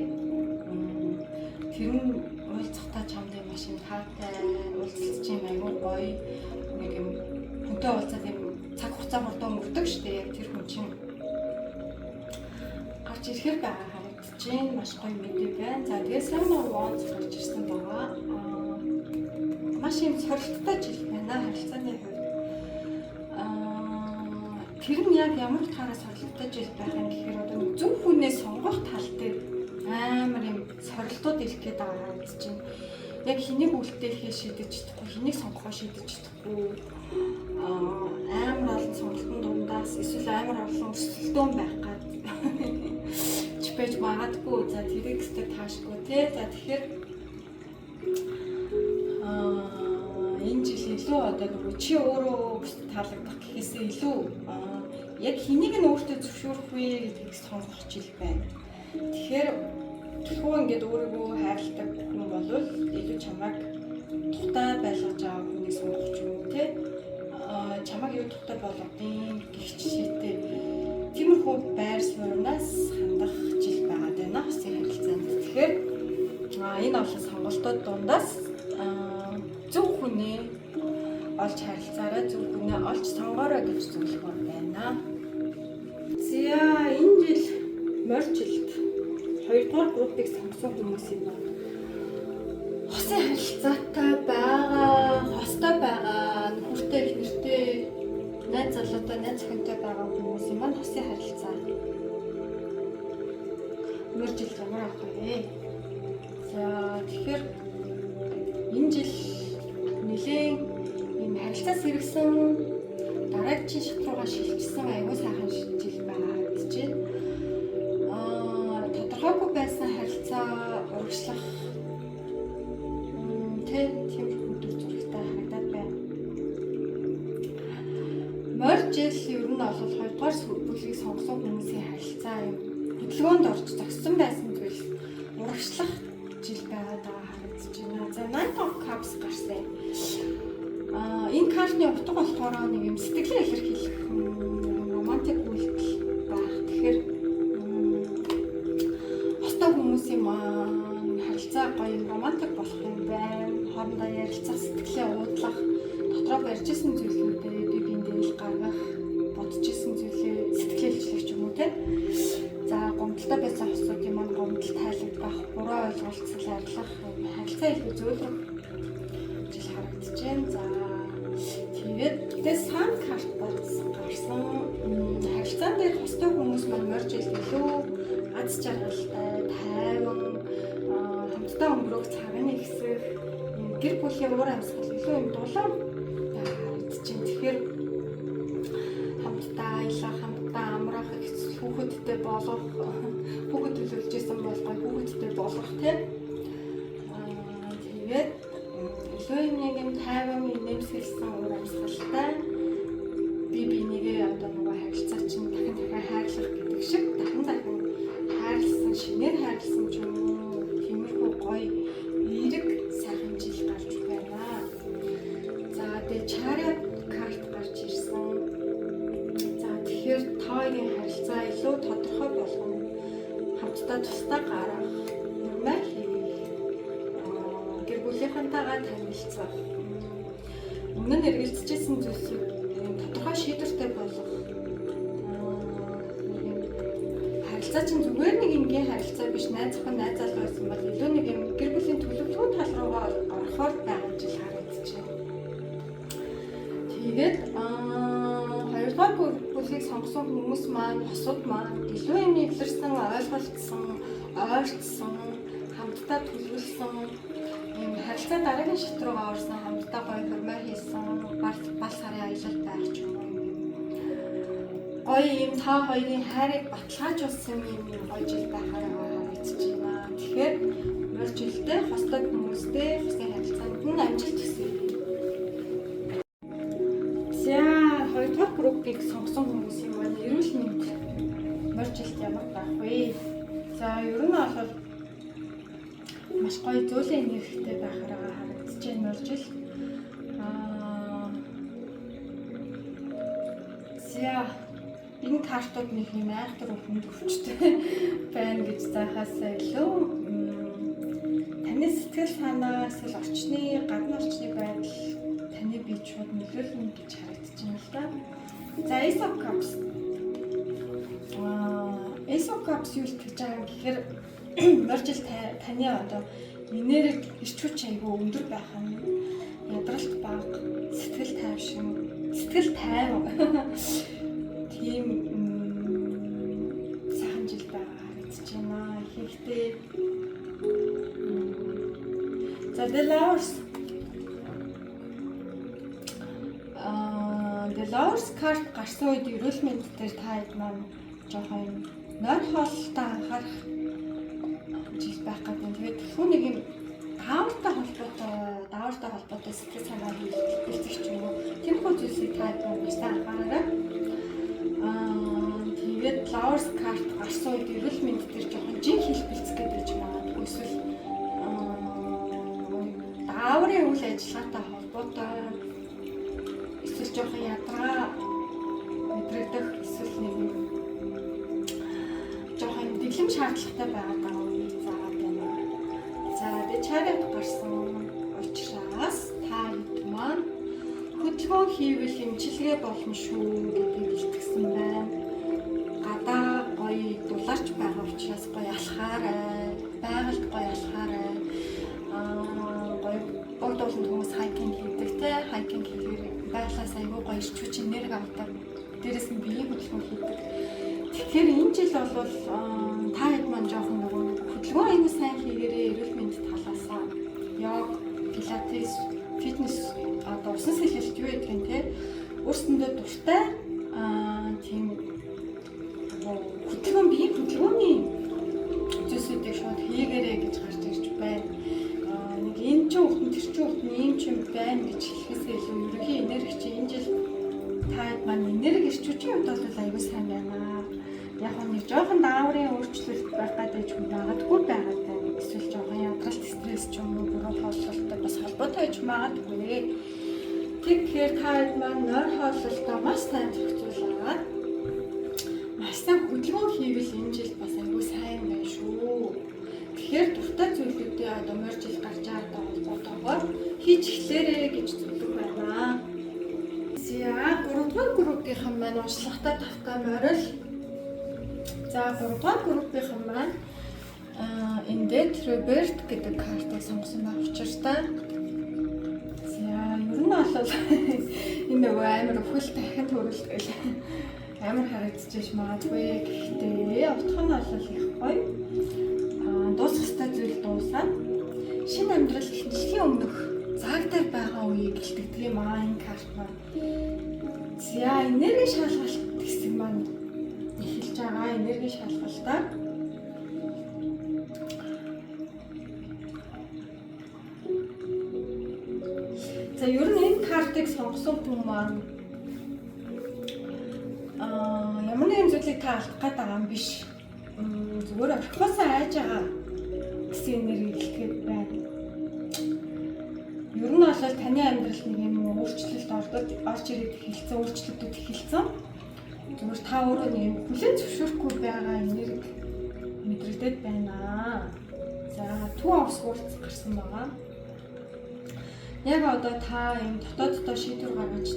Тэр нь уулзахтаа чамд маш юм таатай уулзалт чинь аягүй гоё нэг юм хүнтэй уулзаад юм цаг хугацаа хурдан өнгөрдөг штэ яг тэр хүн чинь гарч ирэхээр байгаа харагдаж байна. Маш гоё мэдээ байна. За тэгээ Seven of Wands гарч ирсэн байгаа. Маш юм сорилттой жил байна харилцааны хувьд. Тэр нь яг ямар утгаараа сорилттой жил байх юм гэхээр одоо зөв хүнээ сонгох тал дээр амар юм сорилтууд ирэх гээд байгаа харагдаж байна. Яг хэнийг үлдээхээ шийдэж чадахгүй, хэнийг сонгохоо шийдэж чадахгүй. Амар олон сонголтын дундаас эсвэл амар олон өрсөлдөөн байх гад ч байж магадгүй. За тэрийг өстө таашгүй тий. За тэгэхээр энэ жил илүү одоо нөгөө чи өөрөө таалагдах гэхээсээ илүү яг хэнийг нь өөртөө зөвшөөрөх вэ гэдгийг сонгох жил байна. Тэгэхээр тэгвэл ингээд өөрийгөө хайрладаг хүн бол илүү чамайг тухтай байлгаж байгаа хүнийг сонгох ч юм уу тий. Чамайг юу тухтай болгодیں гихч шийдээ. Тиймэрхүү байр сууриас хандах жил байгаа даа хосын харилцаанд. Тэгэхээр энэ олон сонголтууд дундаас зөв хүнээ олж харилцаарай, зөв хүнээ олж сонгоорой гэж зөвлөхөр байна. За энэ жил морь жилд 2 дугаар группийг сонгосон хүмүүс юм байна. Хосын харилцаатай байгаа, хостой байгаа, нөхөртэй, эхнэртэй, найз залуутай, найз охинтой байгаа хүмүүс юм байна. Хосын харилцаа. Морь жилд ямар авах вэ? За тэгэхээр энэ жил нэлээд ийм харилцаа сэргсэн дараагийн шат руугаа шилжсэн аюул сайхан жил байгаа гэж байна. Тодорхойгүй байсан харилцаа урагшлах тиймэрхүү төр зурагтай харагдаад байна. Морь жил ер нь бол 2 дугаар бүлгийг сонгосон хүмүүсийн харилцаа юм хөдөлгөөнд орж зогссон байсан зүйл урагшлах жил байгаад харагдаж байна. За Knight of Cups гарсан. Энэ картны утга болохоор нэг юм сэтгэлээ илэрхийлэх романтик үйлдэл байх. Тэгэхээр хостой хүмүүсийн маань харилцаа гоё романтик болох юм байна. Хоорондоо ярилцах, сэтгэлээ уудлах, дотроо барьж исэн зүйлүүдээ бие биендээ ил гаргах, бодож исэн зүйлээ сэтгэлээ илчлэх ч юм уу те. За гомдолтой байсан хосуудын маань гомдол тайлбарлах, буруу ойлголцол арилгах, харилцаа илүү зөөлрөх жил харагдаж байна. За тэгээд сан карт гарсан. Харилцаан дээр хостой хүмүүс маань морь жил илүү аз жаргалтай, тайван, хамтдаа өнгөрөх цагааны хэсэг, гэр бүлийн уур амьсгал илүү юм дулаан харагдаж байна. Тэгэхээр хамтдаа аялах, хамтдаа амрах, хүүхэдтэй болох, хүүхэд төлөвлөж исэн бол хүүхэдтэй болох тийм. Тэгээд илүү нэг юм тайван нэмсгэлсэн уур амьсгалтай бие бинийгээ одоо нөгөө харилцаа чинь дахин хайрлах гэдэг шиг дахин хайрлсан, шинээр хайрлсан ч юм уу тиймэрхүү гоё эерэг сайхан жил гарч байна. За тэгээд Chariot карт гарч ирсэн. За тэгэхээр та хоёрын харилцаа илүү тодорхой болгоно. Хамтдаа тусдаа гарах, нормал гэр бүлийнхэнтэйгээ танилцах, өмнө нь эргэлзэжсэн зүйлсүүд тодорхой шийдвэртэй болох. Харилцаа чинь зүгээр нэг ингийн харилцаа биш, найз охин найз залуу байсан бол илүү нэг юм гэр бүлийн төлөвлөгөө тал руугаа орохоор байгаа жил харагдаж байна. Тэгээд 2 дугаар бүлгийг сонгосон хүмүүс маань, хосууд маань илүү юм эвлэрсэн, ойлголцсон, ойртсон, хамтдаа төлөвлөсөн юм харилцаа дараагийн шат руугаа орсон, хамтдаа гоё хормой хийсэн, бал сарын аялал байх ч юм уу. Гоё юм та хоёрын хайрыг баталгаажуулсан юм гоё жил байхаар харагдаж байна. Тэгэхээр морь жилдээ хостой хүмүүстэй хэсгийн харилцаанд нь амжилт хүсье. За 2 дугаар группыг сонгосон хүмүүсийн маань эрүүл мэнд морь жилд ямар байх вэ? За ер нь бол маш гоё зөөлөн энергитэй байхаар харагдаж байна морь жил. За энэ картууд нэг юм айхтар өвөнд өвчтэй байна гэж заахаасаа илүү таны сэтгэл санаа, эсвэл орчны, гадны орчны байдал таны бие чууд нөлөөлнө гэж харагдаж байна л да. За Ace of Cups. Ace of Cups юу гэж байгаа гэхээр морь жил таны одоо энерги эрч хүч аягүй өндөр байх нь ядралт бага, сэтгэл тайвшин, сэтгэл тайван тийм сайхан жил байгаа харагдаж байна. Ихэнхдээ за The Lovers карт гарсан үед эрүүл мэнд дээр та хэд маань жоохон нойр хооллолтой анхаарах жил байх гэдэг. Тэгээд төлхөө нэг юм даавартай холбоотой сэтгэл санаа бэлтгэх ч юм уу. Тиймэрхүү зүйлсийг та хэд маань бистаа анхаараарай. Тэгээд Lovers карт гарсан үед эрүүл мэнд дээр жоохон жин хэлбэлцэх гэж магадгүй эсвэл дааврын үйл ажиллагаатай холбоотой эсвэл жоохон ядраа мэдрэгдэх эсвэл нэг жоохон дэглэм шаардлагатай байгаа үе заагаад байна. За тэгээд Chariot гарсан учраас та хэд маань хөдөлгөөн хийвэл эмчилгээ болно шүү гэдгийг илтгэсэн байна. Гадаа гоё дулаарч байгаа учраас гоё алхаарай, байгальд гоё алхаарай. Гоё богд олон хүмүүс хайкинг хийдэг те, хайкинг хийхээр байгалаас аягүй гоё ирч хүч энерги авдаг. Дээрээс нь биеийн хөдөлгөөн хийдэг. Тэгэхээр энэ жил бол та хэд маань жоохон нөгөө хөдөлгөөн аягүй сайн хийгээрээ эрүүл мэнд талаасаа йог, пилатес, фитнес одоо усан сэлэлт юу гэдэг өөрсөндөө дуртай тийм хөдөлгөөн бие хөдөлгөөний зүйлсүүдийг шууд хийгээрэй гэж гарч ирж байна. Нэг энэ ч ухтан тэр ч ухтан ийм ч юм байна гэж хэлэхээс илүү ерөнхий энерги чи энэ жил таад маань энерги ирчүүчийн хувьд бол аюул сайн байна. Яг нэг жоохон дааврын өөрчлөлт байх гэдэг юм магадгүй байгаа даа. Эсвэл жоохон ядралт стресс ч юм уу буруу хооллолтой бас холбоотой байж магадгүй. Тэгэхээр таад маань нойр хооллолтоо маш сайн зохицуулаад маш сайн хөдөлгөөн хийвэл энэ жил бас аюул сайн байна шүү. Тэгэхээр дуртай зүйлүүдээ одоо морь жил гарч байгаа холбоотойгоор хийж эхлээрэй гэж зөвлөг байна. За 3 дугаар группийнхан маань уншлагатай тавтай морил. За 3 дугаар группийнхан маань Эндет Роберт гэдэг картыг сонгосон байх учиртай. За ер нь бол энэ нөгөө амар өхөл дахин төрөлдгөл амар харагдчихж магадгүй. Гэхдээ утга нь бол их гоё. Дуусах ёстой зүйл дуусаад шинэ амьдрал эхлэхийн өмнөх цаг дээр байгаа үеийг гэлтэгдэг юм энэ карт маань. За энерги шалгалт гэсэн маань эхэлж байгаа. Энерги шалгалтаар за ер нь энэ картыг сонгосон хүн маань ямар нэгэн зүйлийг та алдах гээд байгаа юм биш. Зүгээр орхихоосоо айж байгаа гэсэн энерги хэлэхэд байна. Ер нь бол таны амьдралд нэг юм өөрчлөлт орж ирээд эхэлсэн, өөрчлөлтүүд эхэлсэн. Зүгээр та өөрөө нэг юм хүлээн зөвшөөрөхгүй байгаа энерги мэдрэгдээд байна. За Two of Swords гарсан байгаа. Яг одоо та юм дотооддоо шийдвэр гаргаж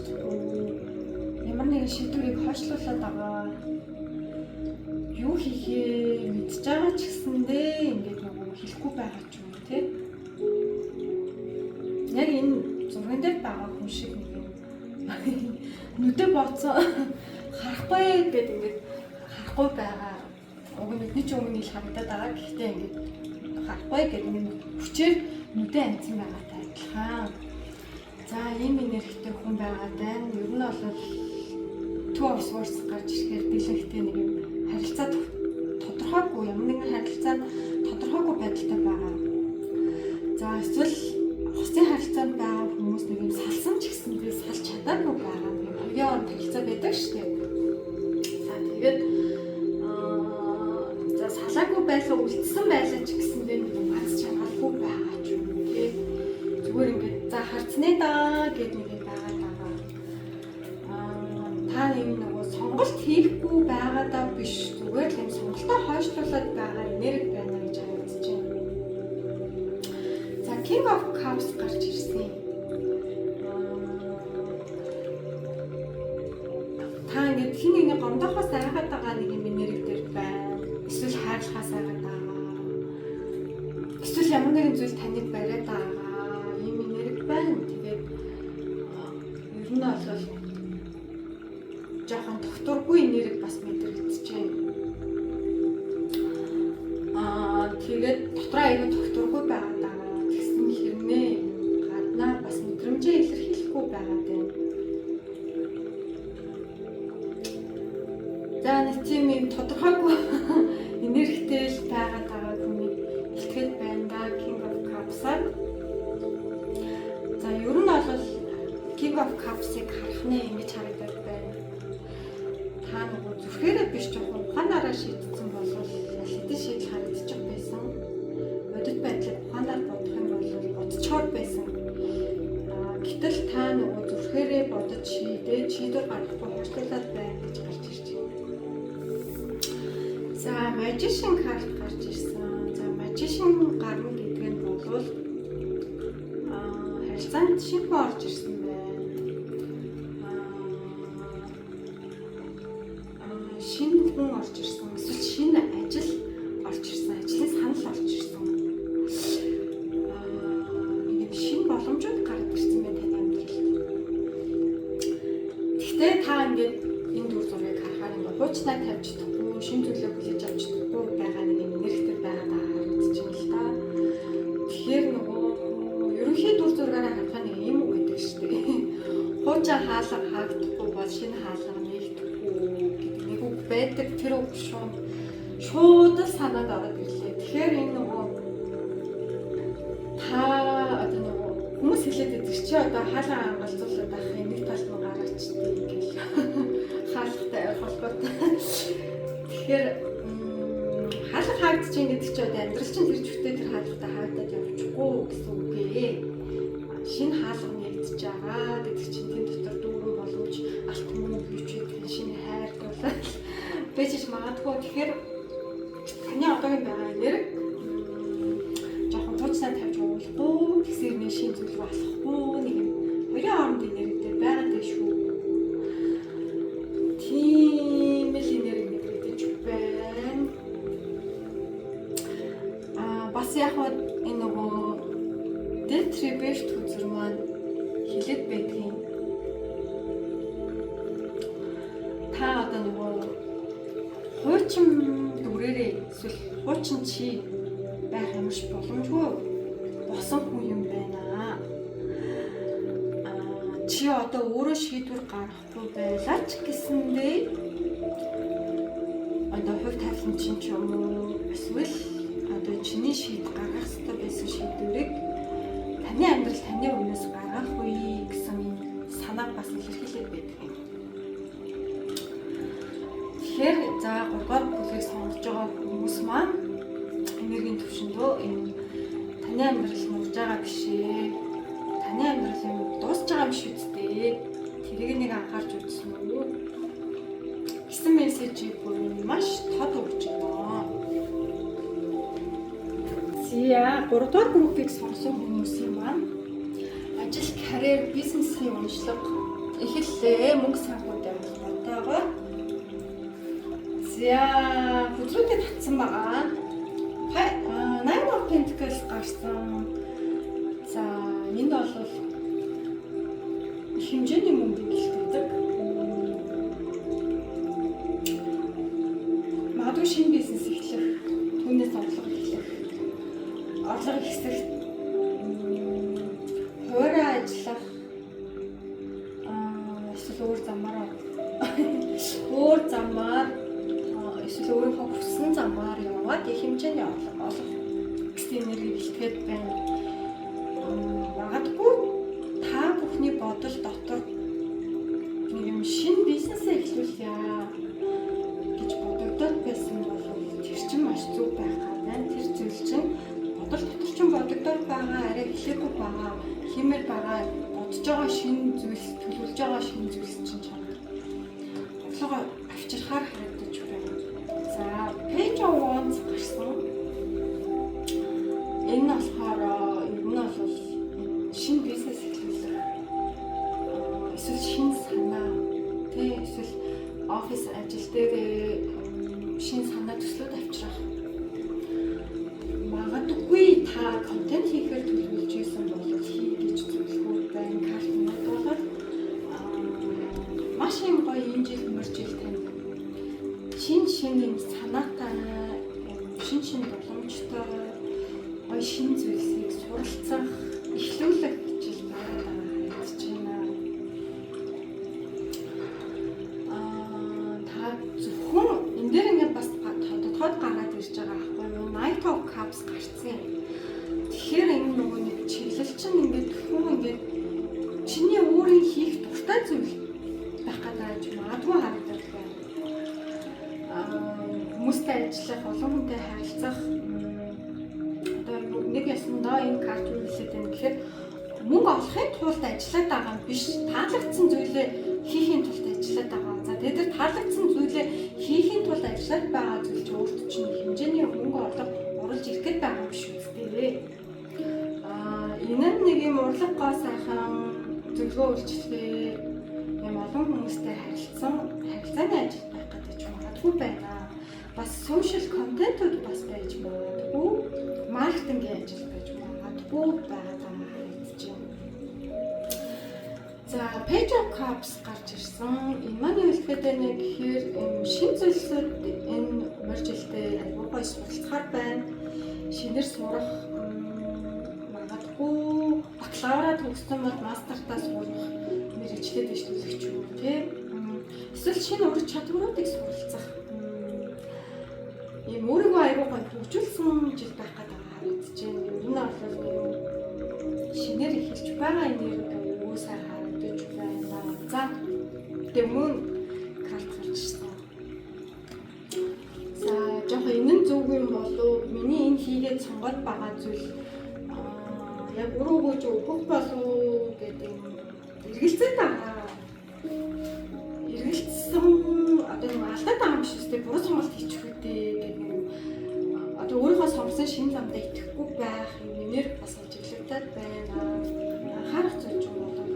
ямар нэгэн шийдвэрийг хойшлуулад байгаа. Юу хийхээ мэдж байгаа ч гэсэндээ ингээд нөгөө хэлэхгүй байгаа ч юм тий. Яг энэ зурган дээр байгаа хүн шиг нэг юм нүдэ боцсон харахгүй гэдэг ингээд харахгүй байгаа. Уг нь бидний ч өмнө ил харагдаад байгаа. Гэхдээ ингээд харахгүй гэдэг нь хүчээр нүдэ амцсан байгаатай адилхан. За ийм энергитэй хүн байгаа даа. Ер нь бол Two of Swords гарч ирэхээр дэлгэхтэй нэг юм харилцаа тодорхойгүй ямар нэгэн харилцаа тодорхойгүй байдалтай байгаа. За эсвэл хосын харилцаанд байгаа хүмүүс нэг юм салсан ч гэсэндээ салж чадаагүй байгаа. Нэг хоёрын харилцаа байдаг шүү дээ. За тэгээд за салаагүй байлаа үлдсэн байлаа ч гэсэндээ нэг юм ганц чангалгүй байгаа ч юм уу тий. Зүгээр ингээд за харцнаа даа гэдэг нэг юм байгаа даа. Та юм нөгөө сонголт хийхгүй байгаадаа биш зүгээр л юм сонголтоо хойшлуулад байгаа энерги байна гэж харагдаж байна. За King of Cups гарч ирсэн. Та ингээд хин нэгний гомдохоос айгаад байгаа нэг юм энерги дээр байна. Эсвэл хайрлахаас айгаад байгаа. Эсвэл ямар нэгэн зүйл таныг бариад байгаа. Ийм энерги байна. Тэгээд ер нь бол жоохон докторгүй энерги бас мэдрэгдэж байна. Тэгээд дотроо аягүй докторгүй байгаа даа. Тэгсэн хэрнээ гаднаа бас мэдрэмжээ илэрхийлэхгүй байгаа даа. За нэг тийм юм тодорхойгүй энергитэй л байгаа даа хүний илтгэл байна да King of Cups-аар. За ер нь бол King of Cups-ыг харах нэ ингэж харагдаад байна. Та нөгөө зүрхээрээ биш жоохон ухаанаараа шийдсэн бол хэдэн шийдэл харагдчих байсан. Бодит байдлыг ухаанаар бодох юм бол бодцоор байсан. Гэтэл та нөгөө зүрхээрээ бодож шийдээд шийдвэр гаргахгүй хойшлуулад байна гэж гарч ирж байна. За Magician карт гарч ирсэн. За Magician гарна гэдэг нь бол харилцаанд шинэ орж ирсэн байна. Шинэ хүн орж ирсэн. Эсвэл шинэ ажил орж ирсэн. Ажлын санал орж ирсэн. Нэг шинэ боломжууд гарч ирсэн байна таны амьдралд. Гэхдээ та ингээд энэ дүр зургийг харахаар ингээд хуучнаа тавьж чадахгүй, шинэ зүйлээ хүлээж авч чадахгүй байгаа нэг энергитэй байгаа харагдаж байна л та. Тэгэхээр нөгөө ерөнхий дүр зургаараа харахаа нэг юм байдаг шүү дээ. хуучаа хаалга хаагдахгүй бол шинэ хаалга нэгдэхгүй гэдэг нэг үг байдаг. Тэр үг шууд л санаад ороод ирлээ. Тэгэхээр энэ нөгөө та одоо нөгөө хүмүүс хэлээд байдаг чи одоо хаалга хангалтуулаад байх нэг тал нь гаргачдээ гэж хаалгатай холбоотой. Тэгэхээр хаалга хаагдчих гэдэг чи одоо амьдрал чинь тэр чүгтээ тэр хаалгатай хаагдаад явчихгүй гэсэн үг ээ. Шинэ хаалга нэгдэж байгаа гэдэг чинь тэн дотор дүүрэн боломж алтмын бич гэдэг шинэ хайр болоод бэж магадгүй. Тэгэхээр таны одоогийн байгаа нэр жоохон туучнаа тавьж уулахгүй тэгсэр нэг шинэ зүйл болохгүй нэг юм хоёрын хоорондын нэртэй байгаад шүү. Тийм л нэр нэгдэж байна. Бас яг энэ нөгөө Детриберт хүзэр маань хилээд байдгийн. Та одоо нөгөө хуучин дүрээрээ эсвэл хуучин чи байх юмш боломжгүй босон хүн юм байна. Чи одоо өөрөө шийдвэр гаргахгүй байлаа ч гэсэндээ одоо хувь тавилан чинь ч юм уу эсвэл одоо чиний шийд гаргах хэрэгтэй байсан шийдвэрийг таны амьдрал таны өмнөөс гаргах үе гэсэн санааг бас илэрхийлээд байдаг юм. Тэгэхээр за 3 дугаар бүлгийг сонгож байгаа хүмүүс маань энергийн төвшөндөө энэ таны амьдрал нурж байгаа биш ээ. Таны амьдрал юм дуусж байгаа биш үстэй. Тэрийг нэг анхаарч үзсэн үү? Гэсэн мессежийг бүр маш тод өгч байна. Зя 3 дугаар группийг сонсон хүмүүсийн маань ажил, карьер, бизнесийн уншлага эхэллээ. Мөнгө санхүүтэй холбоотойгоор. Зя бүдрүүдэд татсан байгаа. Nine of Pentacles гарсан. За энэ бол хэмжээний мөнгө гэлтдэг. Магадгүй шинэ бизнес эхлэх, түүнээс орлого эхлэх, орлого ихсэх, хуурай ажиллах, эсвэл өөр замаар эсвэл өөрийнхөө хүссэн замаар яваад их хэмжээний орлого олох гэсэн энерги бэлтгээд байна. Магадгүй та бүхний бодол дотор нэг юм шинэ бизнесээ эхлүүлъя гэж бодогдоод байсан бол тэр чинь маш зөв байх байна. Тэр зүйл чинь бодол дотор чинь бодогдоод байгаа, арай эхлэхгүй байгаа, хэмээр байгаа, бодож байгаа шинэ зүйлс, төлөвлөж байгаа шинэ зүйлс чинь чанга орлогоо авчирхаар харагдаж байна. За, Page of Wands гарсан. Энэ нь болохоор ер нь бол шинэ бизнес эхлүүлэх, эсвэл шинэ санаа, эсвэл офис ажил дээр шинэ санаа төслүүд авчрах. Магадгүй та контент хийхээр төлөвлөж ирсэн бол хий гэж зөвлөхүүд байна. Картнууд болоод маш юм гоё энэ жил мөржил тань шинэ юм санаатай, шинэ боломжтой гоё шинэ зүйлсийг суралцах, эхлүүлэх гэж байгаа гэж байна. Та зөвхөн энэ дээр ингээд бас тодтоод гараад ирж байгаа аахгүй юу? Knight of Cups гарсан. Тэгэхээр энэ нөгөө нэг чиглэл чинь ингээд зөвхөн ингээд чиний өөрийн хийх дуртай зүйл байх гадааж магадгүй харагдах байна. Хүмүүстэй ажиллах, олон хүнтэй харилцах, одоо нэг ясандаа энэ карт юу хэлээд байна гэхээр мөнгө олохын тулд ажиллаад байгаа юм биш, таалагдсан зүйлээ хийхин тулд ажиллаад байгаа. За тэгээд таалагдсан зүйлээ хийхин тулд ажиллаад байгаа зүйл чинь өөртөө чинь хэмжээний мөнгө орлого оруулж ирэх гээд байгаа юм биш үстэй. Энэ нэг юм урлаг гоо сайхан зөвлөгөө үйлчлэгээ юм олон хүмүүстэй харилцааны ажил байх гэдэг ч магадгүй байна. Бас social content-ууд бас байж магадгүй, маркетингийн ажил байж магадгүй байгаа юм харагдаж байна. За, Page of Cups гарч ирсэн. Энэ маань юу хэлэхэд байна гэхээр шинэ зүйлсүүд энэ мөржилтэй аюул гой суралцахаар байна. Шинээр сурах, магадгүй бакалавра төгссөн бол мастертаа сурах мэрэгчлээ дэвшлүүлэх юм тий. Эсвэл шинэ ур чадваруудыг суралцах. Ийм өөрийгөө аягүй гоё хөгжүүлсэн жил байх гэдэг харагдаж байна. Ер нь бол шинээр эхэлж байгаа энерги уусаа харагдаж байна. За тэгээ мөн карт гарчсан. За жоохон энэ нь зөв юм болов миний энэ хийгээд сонгоод байгаа зүйл яг өрөөгөө ч өгөх болов гэдэг эргэлзээд байгаа. Эргэлзсэн одоо нэг алдаад байгаа юм шиг үстэй буруу сонголт хийчих үедээ гэдэг одоо өөрийнхөө сонгосон шинэ замдаа итгэхгүй байх энерги бас ажиглагдаад байна. Анхаарах зүйл юм болов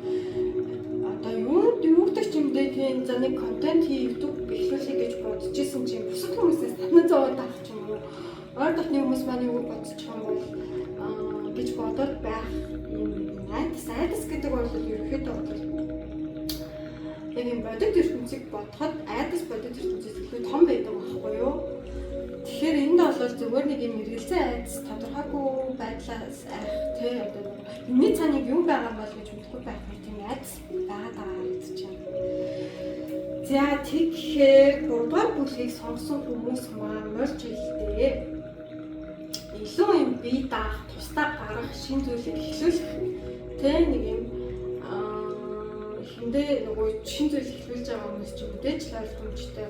одоо юу гэдэг ч юм дээ тийм за нэг контент YouTube эхлүүлэе гэж бодож исэн чинь бусад хүмүүсээс танаа зовоод авах юм уу? Ойр дотны хүмүүс маань юу бодчих юм бол гэж бодоод байх юм айдас гэдэг бол ерөөхдөө яг юм бодит ертөнцийг бодоход айдас бодит ертөнцөөс илүү том байдаг байхгүй юу? Тэгэхээр энд бол зөвхөн нэг юм эргэлзээ айдас тодорхойгүй байдлаас айх тий одоо юмний цааныг юу байгаа юм бол гэж мэдэхгүй байх тийм айдас байгаа гэж байна. За тэгэхээр 3-р бүлгийг сонгосон хүмүүс маань морж хэлдэг. Илүү юм бие даах, тусдаа гарах, шин зүйлийг эхлүүлэх тэ нэг юм хиндээ нөгөө шин зүйл эхлүүлж байгаа хүмүүс ч мэдээж л ойлгомжтой.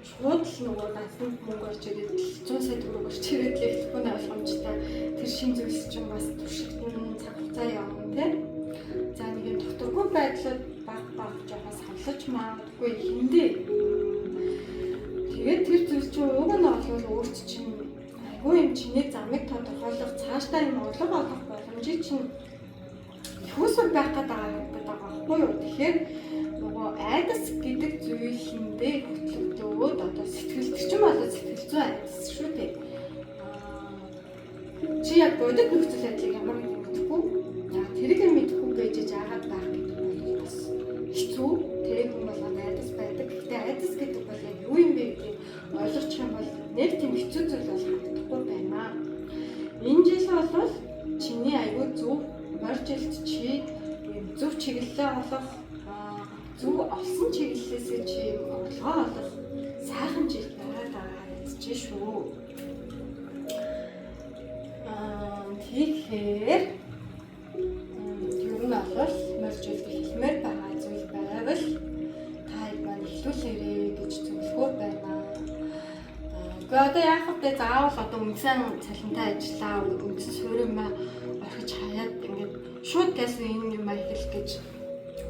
Шууд л нөгөө дансанд мөнгө орж ирээд 100 сая төгрөг орж ирээд л эхлэхгүй нь ойлгомжтой. Тэр шин зүйлс чинь бас туршигдсан цаг хугацаа явна тэ. За нэг юм докторгүй байдлууд баг жоохон саналж магадгүй хиндээ. Тэгээд тэр зүйл чинь уг нь олвол өөрт чинь айгүй юм чиний замыг тодорхойлох, цаашдаа юм олох боломжийг чинь хөөсөр байх гэдэг байгаа байхгүй юу? Тэгэхээр нөгөө айдас гэдэг зүйлэндээ хөтлөгдөөд одоо сэтгэлд чинь болоо сэтгэл зүйн айдас шүү дээ. Чи яг бодит нөхцөл байдлыг ямар нэг мэдэхгүй. Яг тэрийг мэдэхгүй гэж яагаад байх гэдэг нь бас хэцүү. Тэр юм бол айдас байдаг. Гэхдээ айдас гэдэг бол яг юу юм бэ гэдгийг ойлгочих юм бол нэг тийм хэцүү зүйл бол харагдахгүй байна. Энэ жил бол чиний аюул зөв моржилт чи зөв чиглэлээ олох, зөв олсон чиглэлээсээ чи орлогоо олох сайхан жил байгаа гэж шүү. Тэгэхээр ер нь бол моржилт хэлмээр байгаа зүйл байвал та маань эхлүүлээрэй гэж зөвлөхөөр байна. Гэхдээ одоо яах вэ? Заавал одоо үндсэн цалинтай ажиллаа, үндсэн суурьмаа орхиж хаяад ингээд шууд газ энэ юм эхлэх гэж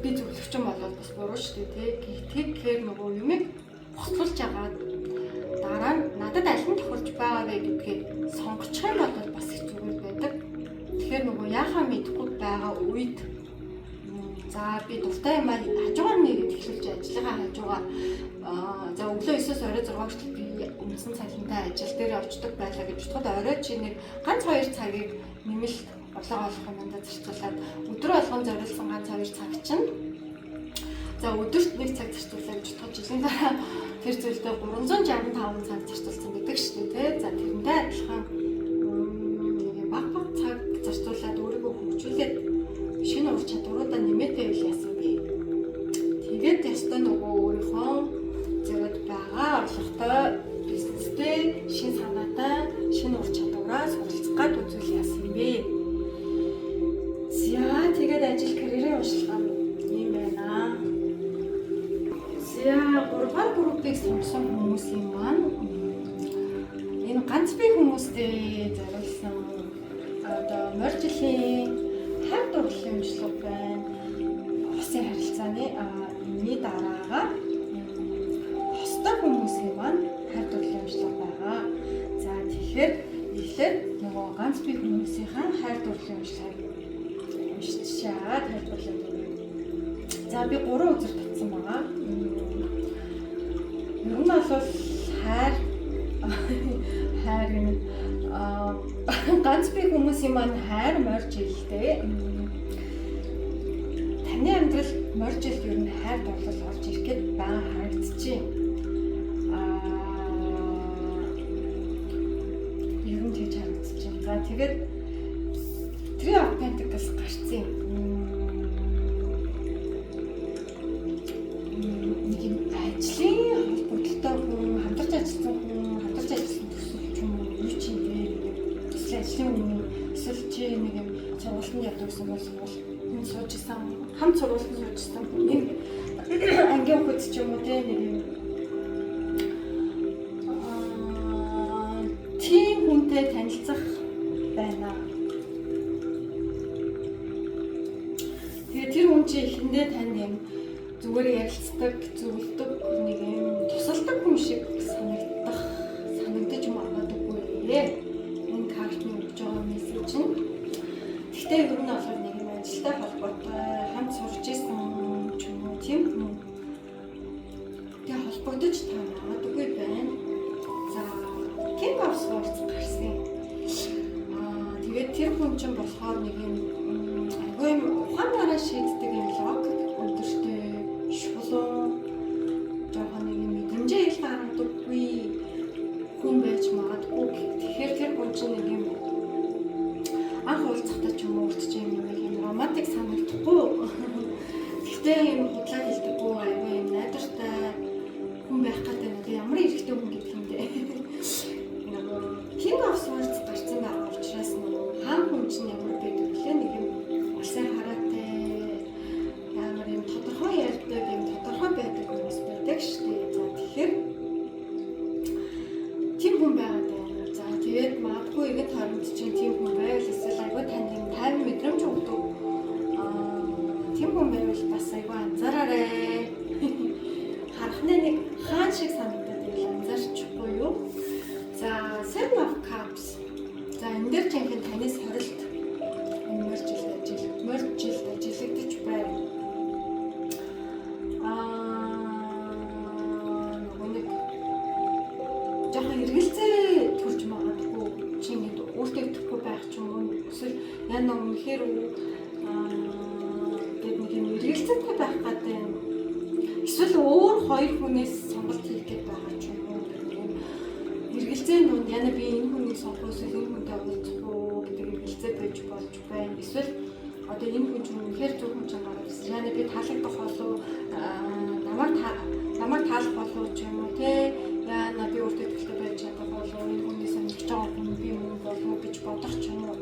би зөвлөгч юм болоод бас буруу шүү дээ тий. Тэгэхээр нөгөө юмыг боцолж агаад дараа нь надад аль нь тохирч байгаа вэ гэдгийг сонгочих юм бол бас хэцүү байдаг. Тэгэхээр нөгөө яахаа мэдэхгүй байгаа үед за би дуртай юм хажуугаар нэгэд эхлүүлж ажиллагаа хажуугаар за өглөө 9-оос орой 6 хүртэл би үндсэн цалинтай ажил дээр очдог байлаа гэж бодоход орой чи нэг ганц 2 цагийг нэмэлт орлого олох юмдаа зарцуулаад өдөр болгон зориулсан ганц 2 цаг чинь за өдөрт 1 цаг зарцуулаа гэж бодоход жилийн дараа тэр зүйлдээ 365 цаг зарцуулсан гэдэг шүү дээ тий. За тэрнтэй адилхан баг цаг зарцуулаад өөрийгөө хөгжүүлээд шинэ ур чадваруудаа нэмээд байвал яасан бэ? Тэгээд ястаа нөгөө өөрийнхөө зөвөд байгаа орлоготой бизнестэй шинэ санаатай шинэ ур чадвараа суралцах гад үзүүл яасан бэ? За тэгээд ажил карьерийн уншилгаан юм байна. За 3-р группыг сонгосон хүмүүсийн маань энэ ганц бие хүмүүстэй зориулсан одоо моржилийн хайр дурлалын уншлага байна. Хосын харилцааны энэний дараагаар хостой хүмүүсийн маань хайр дурлалын уншлага байгаа. За тэгэхээр эхлээд нөгөө ганц бие хүмүүсийнхаа хайр дурлалын уншлагыг уншчихад хайр дурлалын. За би 3 үзэр татсан байгаа. Ер нь бол хайр юм ганц бие хүмүүсийн маань хайр морж илтэй. Таны амьдрал морж ил ер нь хайр дурлал орж ирэх гээд баа харагдчихээн. Ер нь тэгж харагдчихээн. За тэгээд Three of Pentacles гарсан юм. сургуульд яддаг гэсэн бол сургуульд сууж исэн. Хамт сургуульд сууж исэн. Нэг ангийн хүүд ч юм уу те нэг юм тийм хүнтэй танилцах байна. Тэр хүн чинь эхэндээ танд юм зүгээр ярилцдаг, зөвлөдөг нэг юм тусалдаг хүн шиг санагдаж магадгүй. Энэ картны өгж байгаа мессеж нь. Гэхдээ ер нь бол нэг юм ажилтай холбоотой хамт сурч исэн ч юм уу тийм хүн. Тэгээ холбогдож та магадгүй байна. За, King of Swords гарсан. Тэгээд тэр хүн чинь болохоор нэг юм ухаанаараа шийддэг юм логик өндөртэй шулуун жоохон нэг юм мэдрэмжээ ил гаргадаггүй хүн байж магадгүй. Тэгэхээр тэр хүн чинь нэг юм анх уулзахдаа ч юм уу урьдч юм романтик санагдахгүй. Гэхдээ юм худлаа хэлдэггүй аюу юм найдвартай хүн байх гэдэг нь ямар эрэгтэй хүн гэдэг юм бэ? King of Swords гарсан байгаа учраас хаан хүн чинь ямар байдаг вэ? Нэг юм улсын хараатай ямар юм тодорхой ярьдаг юм тодорхой байдаг хүмүүс байдаг шүү дээ. За тэгэхээр тийм хүн байгаад байна. За тэгээд магадгүй ингэ тоонд чинь тийм хүн байвал эсвэл айгүй танд юм тайван мэдрэмж өгдөг. Тийм хүн байвал бас айгүй анзаараарай. Харахны нэг хаан шиг санагдаад байл анзаарчихгүй юу? За Seven of Cups. За энэ дээр жинхэнэ таны сорилт мөрж жилд ажиллагдаж байна. Нэг жоохон эргэлзээ төрж магадгүй чи ингэ өөртөө итгэхгүй байх ч юм уу эсвэл яна үнэхээр гэдэг нэг юм эргэлзээтэй байх гэдэг эсвэл өөр хоёр хүнээс сонголт хийх гээд байгаа ч юм уу эргэлзээ нүнд яна би энэ хүнийг сонгох эсвэл энэ хүнтэй уулзах уу гэдэг эргэлзээ байж болж байна. Эсвэл одоо энэ хүн чинь үнэхээр зөв хүн чинь гараад ирсэн. Яна би таалагдах болов намайг таалах болов ч юм уу те яна би өөртөө итгэлтэй байж чадах болов энэ хүнээс амжиж байгаа хүн би юм болов гэж бодох ч юм уу.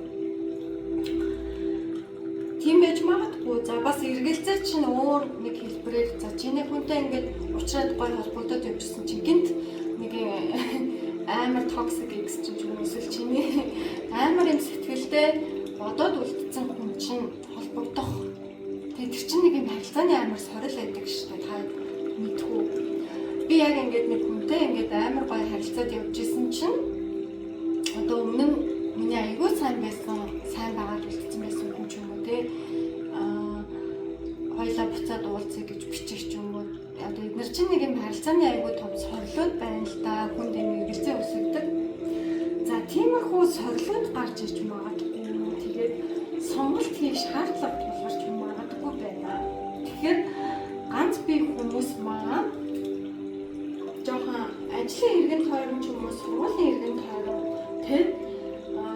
Тийм байж магадгүй. За бас эргэлзээ чинь өөр нэг хэлбэрээр за чиний хүнтэй ингээд уулзаад гой холбогдоод явжсэн чинь гинт нэг амар токсик экс ч юм уу эсвэл чиний амар юм сэтгэлдээ бодоод үлдсэн хүн чинь холбогдох. Тэгээд тэр чинь нэг юм харилцааны амар сорил байдаг шүү дээ. Та мэдгүй. Би яг ингээд нэг хүнтэй ингээд амар гоё харилцаад явж исэн чинь одоо өмнө нь миний аягүй сайн байгаад үлдсэн байсан хүн ч юм уу те хоёлаа буцаад уулзъя гэж бичих ч юм уу. Одоо эдгээр чинь нэг юм харилцааны аягүй том сорлууд байна л да. Хүнд юм эргэлзээ өсгдөг. За тиймэрхүү сорлууд гарч иж магадгүй. Тэгээд сонголт хийх шаардлага тулгарч магадгүй байна. Тэгэхээр ганц бие хүмүүс маань жоохон ажлын иргэн тойрон ч юм уу сургуулийн иргэн тойрон тэр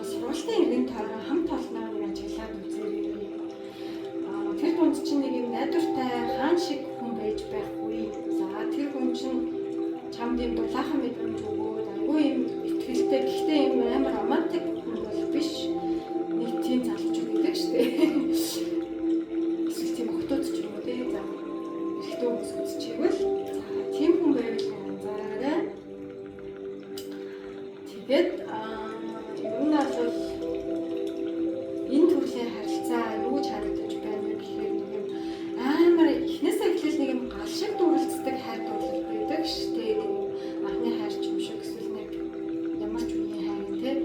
сургуулийн иргэн тойрон хамт олноо нэг ажиглаад үзээрэй. Тэр дунд чинь нэг юм найдвартай хаан шиг хүн байж байхгүй. За тэр хүн чинь чамд юм дулаахан мэдрэмж өгөөд айгүй юм итгэлтэй гэхдээ юм амар романтик хүн бол биш. Нэг тийм залуучууд байдаг шүү дээ. Эсвэл тийм охтууд ч юм уу тий. За эрэгтэй хүмүүс үзчихвэл тийм хүн байвал анзаараарай. Тэгээд ер нь бол энэ төрлийн харилцаа юу гэж харагдаж байна гэхээр нэг юм амар эхнээсээ эхлээл нэг юм гал шиг дүрлцдэг хайр дурлал байдаг шүү дээ. Анхны хайр ч юм шиг эсвэл нэг ямар ч үеийн хайр тий.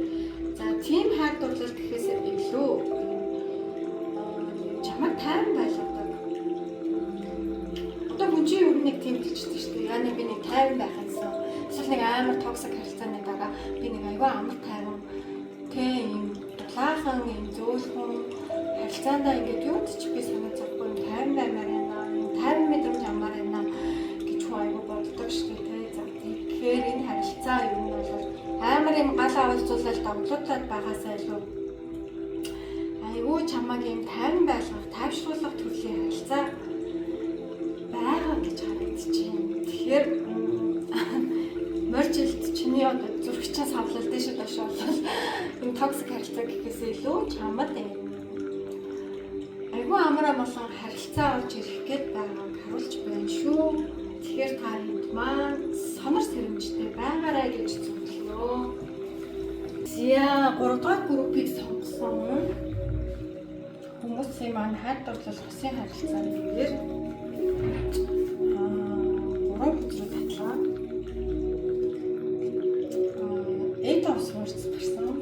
За тийм хайр дурлал гэхээс илүү чамайг тайван байлгадаг. Одоо хүн чинь ер нь нэг тийм хэлждэг шүү дээ. Яна би нэг тайван байх юмсан. Эсвэл нэг амар токсик харилцааны дараа би нэг аюу амар тайван тий юм дулаахан юм зөөлхөн харилцаандаа ингээд юу ч би санаа зовхгүй тайван баймаар байна. Тайван мэдрэмж амар байна гэж хүн аюу боддог шүү дээ. За тэгэхээр энэ харилцаа юм бол амар юм гал авалцуулаад догтлуулаад байгаасаа илүү аюу чамайг юм тайван байлгах, тайвшруулах төрлийн харилцаа байгаа гэж харагдчихээн. Тэгэхээр мөржилт чиний одоо зүрхчээс хавлал дэше доош болол энэ токсик харилцаа гэхээс илүү чамд уулзаараа болон харилцаа орж ирэх гээд байгааг харуулж байна шүү. Тэгэхээр та хэд маань сонор сэрэмжтэй байгаарай гэж зөвлөнө. За 3 дугаар группийг сонгосон хүмүүсийн маань хайр дурлал хосын харилцааны дээр 3 хүчрүү татлаа. 8 of Swords гарсан.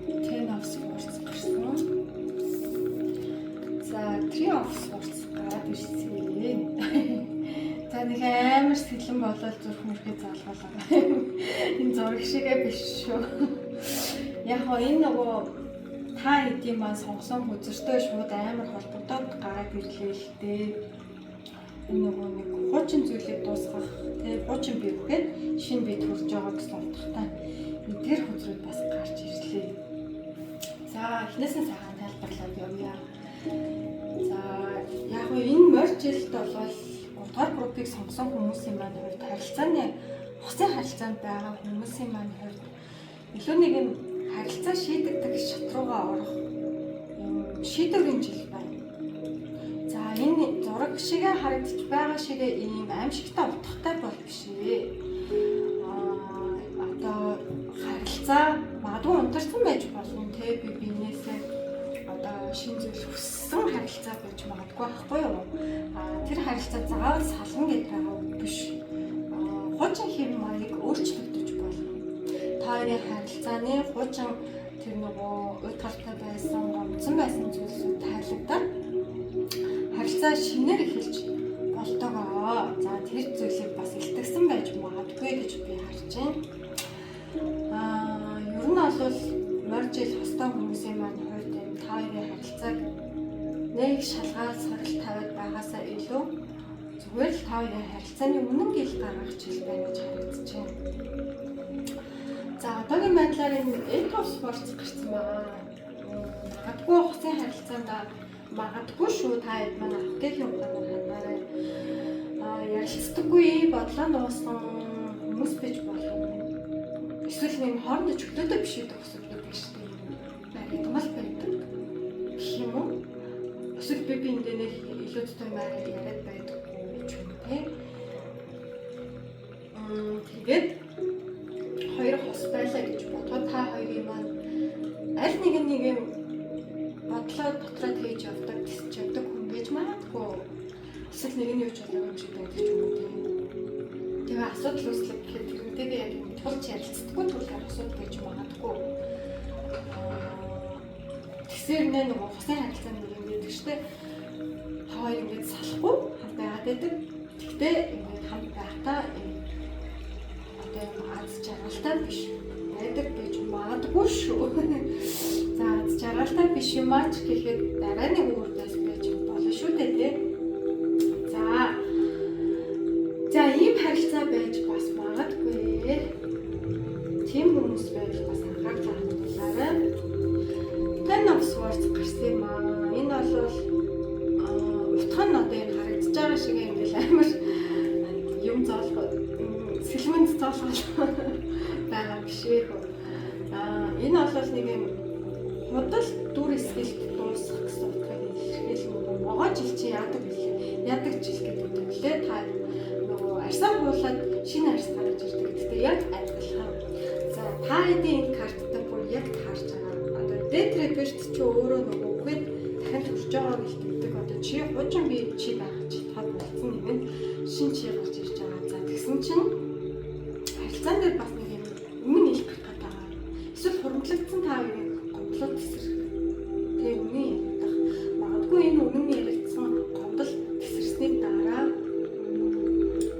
10 of Swords гарсан. За 3 of Swords гараад ирсэн. За нэг амар сэлэн болол зүрх мөрхөө залгуулаа. Энэ зураг шигээ биш шүү. Яг хоо энэ нөгөө та хэдийн маань сонгосон хүзэртэй шууд амар холбогдоод гараад ирлээ л дээ. Энэ нөгөө нэг хуучин зүйлийг дуусгах, тэгээ хуучин бий бүхэд шинэ бий төрж байгаа гэсэн утгатай эдгээр хүзрүүд бас гарч ирлээ. За эхнээс нь сайхан тайлбарлаад явъя. За яг нь энэ моржилд бол 3 дугаар группийг сонгосон хүмүүсийн маань хувьд харилцааны хосын харилцаанд байгаа хүмүүсийн маань хувьд илүү нэг юм харилцаа шийдэгдэх шат руугаа орох шийдвэрийн жил байна. За энэ зураг шигээ харагдаж байгаа шигээ ийм аимшигтай утгатай бол биш ээ. Одоо харилцаа магадгүй унтарсан байж болно те би биенээсээ одоо шин зүйл хүссэн харилцаа байж магадгүй байхгүй юу? Тэр харилцаа заавал сална гэдэг байгаа биш. Хуучин хэв маяг өөрчлөгдөж болно. Та хоёрын харилцааны хуучин тэр нөгөө уйтгартай байсан, гомдсон байсан зүйлсүүд тайлагдаад харилцаа шинээр эхэлж болтойгоо. За тэр зүйлийг бас илтгэсэн байж магадгүй гэж би харж байна. Ер нь бол моржил хостой хүмүүсийн маань хувьд энэ та хоёрын харилцааг нэг шалгаад сорил тавиад байгаасаа илүү зүгээр л та хоёрын харилцааны үнэн гэл гаргах жил байна гэж харагдаж байна. За одоогийн байдлаар энэ Eight of Swords гарсан байгаа. Магадгүй хосын харилцаанд магадгүй шүү та хэд манай хотын ухаанаар хандаарай. Ярилцдаггүй бодлоо нуусан хүмүүс байж болох. Эсвэл нэг хоорондоо чөлөөтэй биш үү гэсэн үг байдаг шүү дээ. Баригдмал байдаг. Гэх юм уу? Эсвэл би энд нэг илүү зөв яриад байдаггүй гэж юм те. Тэгээд хоёр хос байлаа гэж бодоход та хоёрын маань аль нэг юм бодлоо дотроо тээж явдаг, тисч явдаг хүн байж магадгүй. Эсвэл нэг нь юу ч болоо юм шиг байдаг ч юм уу тийм. Тэгээ асуудал үүслэх гэхэд тэрнтэйгээ яг юм тулч ярилцдаггүй төрлийн асуудал байж магадгүй. Тэгсээр нэг хосын харилцааны нэг юм байдаг штэ. Та хоёр ингэж салахгүй хамт байгаад байдаг. Тэгтээ ингэж хамт байхдаа аз жаргалтай биш байдаг гэж магадгүй шүү. За аз жаргалтай биш юм аач гэхэд дараа нэг үрдээс байж болно шүү дээ тий. За ийм харилцаа байж бас магадгүй. Тийм хүмүүс байж бас анхаарч хандуулаарай. Ten of Swords гарсан юм аа. Энэ бол утга нь одоо энэ харагдаж байгаа шиг юм бэл амар юм зоолгоо сэлмэнд зоолгоо байгаа биш ээ. Энэ бол нэг юм худал дүр эсгэлт дуусгах гэсэн утгаар илэрхийлэх юм. Могоо жил чи яадаг билээ. Яадаг жил гэдэг үү лээ. Та нөгөө арьсаа хуулаад шинэ арьс гаргаж ирдэг гэдэгтэй яг адилхан. За та хэдийн энэ карттай бүр яг таарч байгаа. Одоо Detribute чи өөрөө нөгөө үгээд дахин төрж байгаа гэлтэгдэг. Одоо чи хуучин би чи байгаа чи тод болсон юм. Шин чи гарч ирж байгаа. За тэгсэн чинь харилцаан дээр бас нэг юм өмнө их гэх байгаа. Эсвэл хуримтлагдсан та хоёрын гомдлууд тесрэх. Тэгээ өмнө яригдах. Магадгүй энэ өмнө яригдсан гомдол тесэрсний дараа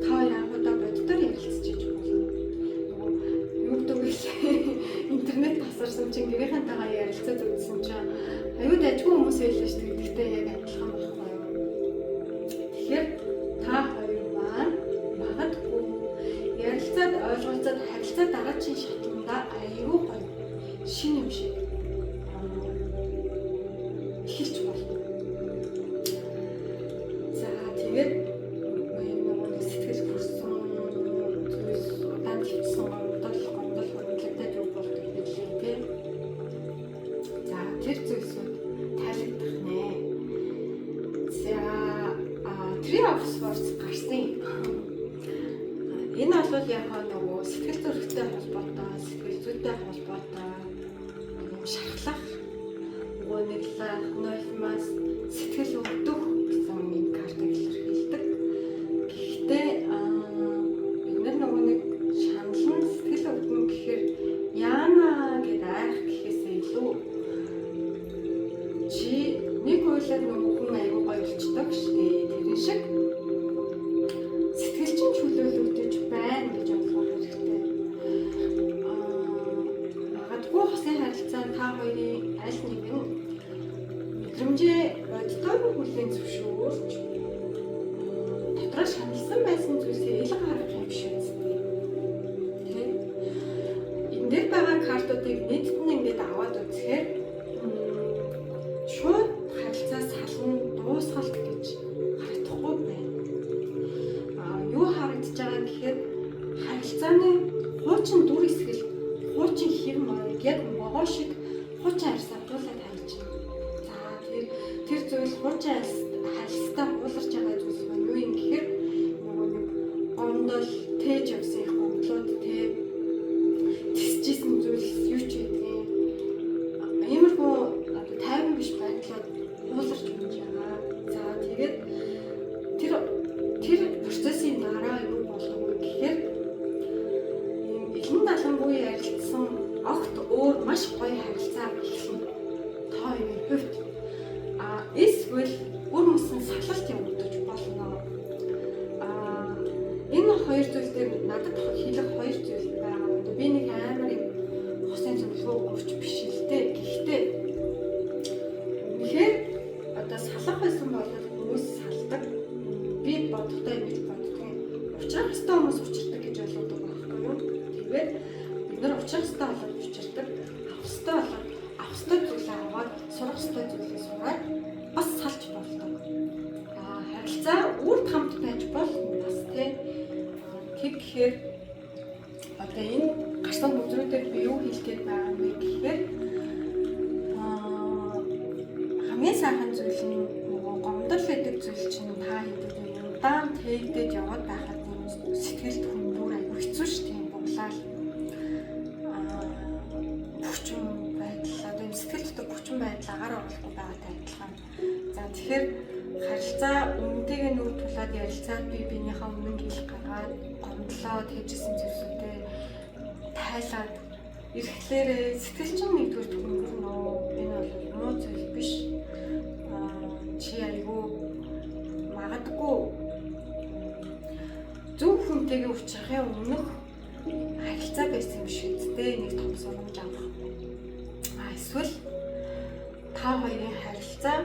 та хоёр анхудаа боддоор ярилцж иж болно. Юу гэдэг вэ? Интернет тасарсан чинь гэрийнхэнтэйгээ ярилцаад үзсэн чинь аюу дайггүй хүмүүс байлаа шүү дээ. Гэхдээ яг адилхан байхгүй юу? Тэгэхээр та хоёр маань магадгүй ярилцаад ойлголцоод харилцаа дараагийн шатнда аюу гоё шинэ юм шиг эхэлж болно. За тэгээд нэг сэтгэл хүрсэн зүйлс удаан хөвсөн гомдол хөндлөлтөд юу болдог хэлээ тийм. За тэр зүйлсүүд таалагдах нэ. Free of Swords гарсан. Энэ бол яг нөгөө сэтгэл зүрхтэй холбоотой, сэтгэл зүйтэй холбоотой шархлах, гонёглах, нойлмас, сэтгэл өгдөх гэсэн нэг картыг илэрхийлдэг. Гэхдээ бид нөгөө нэг шаналн сэтгэл өгдөн гэхээр яана гэдэг айх гэхээсээ илүү чи нэг ойлоор нөгөө хүн аягүй гоё болчтой гэжтэй тэрэн шиг сэтгэл чинь чөлөөлөгдөж байна гэж ойлгох хэрэгтэй. Магадгүй хосын харилцаа та хоёрын аль нэг нь мэдрэмжээ бодитойгоо хүлээн зөвшөөрч дотроо шаналсан байсан зүйлсээ ил гаргах юм шиг үстэй. Тэ? Энэ дээр байгаа картуудыг нийтд нь ингээд аваад үзэхээр шууд харилцаа сална, дуусгалт гэж харагдахгүй байна. Юу харагдаж байгаа гэхээр харилцааны хуучин дүр эсгэл, хуучин хэв маяг яг могоо шиг хуучин харьцаатуулаад хайж байна. За тэр зүйл хуучин харилцаа ууларч байгаа зүйл маань юу юм гэхээр нөгөө нэг гомдол тээж явсан их гомдлууд тисжсэн зүйл юу ч байдгийг иймэрхүү тайван биш байдлаар ууларч болж байгаа. За тэгээд тэр процессын дараа юу болох вэ гэхээр элен далангүй ярилцсан огт өөр маш гоё харилцаа эхэлсэн. Та хоёрын хувьд эсвэл бүр мөсөн салалт явагдаж болно. Энэ хоёр зүйл дээр надад хэлэх хоёр зүйл байгаа. Би нэг амар хосын зөвлөгөө өгч биш л дээ. Гэхдээ тэгэхээр одоо салах байсан бол хүмүүс салдаг. Би бодохтой ингэж боддог. Учрах хэвээр хүмүүс учирдаг гэж ойлгодог байхгүй юу? Тэгээд бид нар учрах хэвээр болоод учирдаг. Авах хэвээр зүйлээ аваад сурах хэвээр зүйлээ сураад бас салж болдог. Харилцаа үрд хамт байж болно бас тийм. Тэгэхээр одоо энэ гарсан бүдрүүдээр би юу хэлгээд байгаа юм бэ гэхээр хамгийн сайхан зүйл нь нөгөө гомдол гэдэг зүйл чинь та хийдэг юм. Удаан тээгдээд яваад байхад сэтгэлд хүндүр аягүй хэцүү шүү дээ. Буглаад хүчин байдал одоо юм сэтгэл дотор хүчин байдал агаар оруулахгүй байгаатай адилхан. За тэгэхээр харилцаа өмнөдөө нүр тулаад ярилцаад биенийхээ өмнө гил гаргаад гомдлоо тэжсэн зүйлсүүдээ тайлаад ирэхлээр сэтгэл чинь нэгдүгээр төгөнгөрнө. Энэ бол муу зүйл биш. Чи айгүй магадгүй зөв хүнтэйгээ уулзахын өмнөх харилцаа байсан юм шиг үстэй нэг том сургамж авах. Эсвэл та хоёрын харилцаа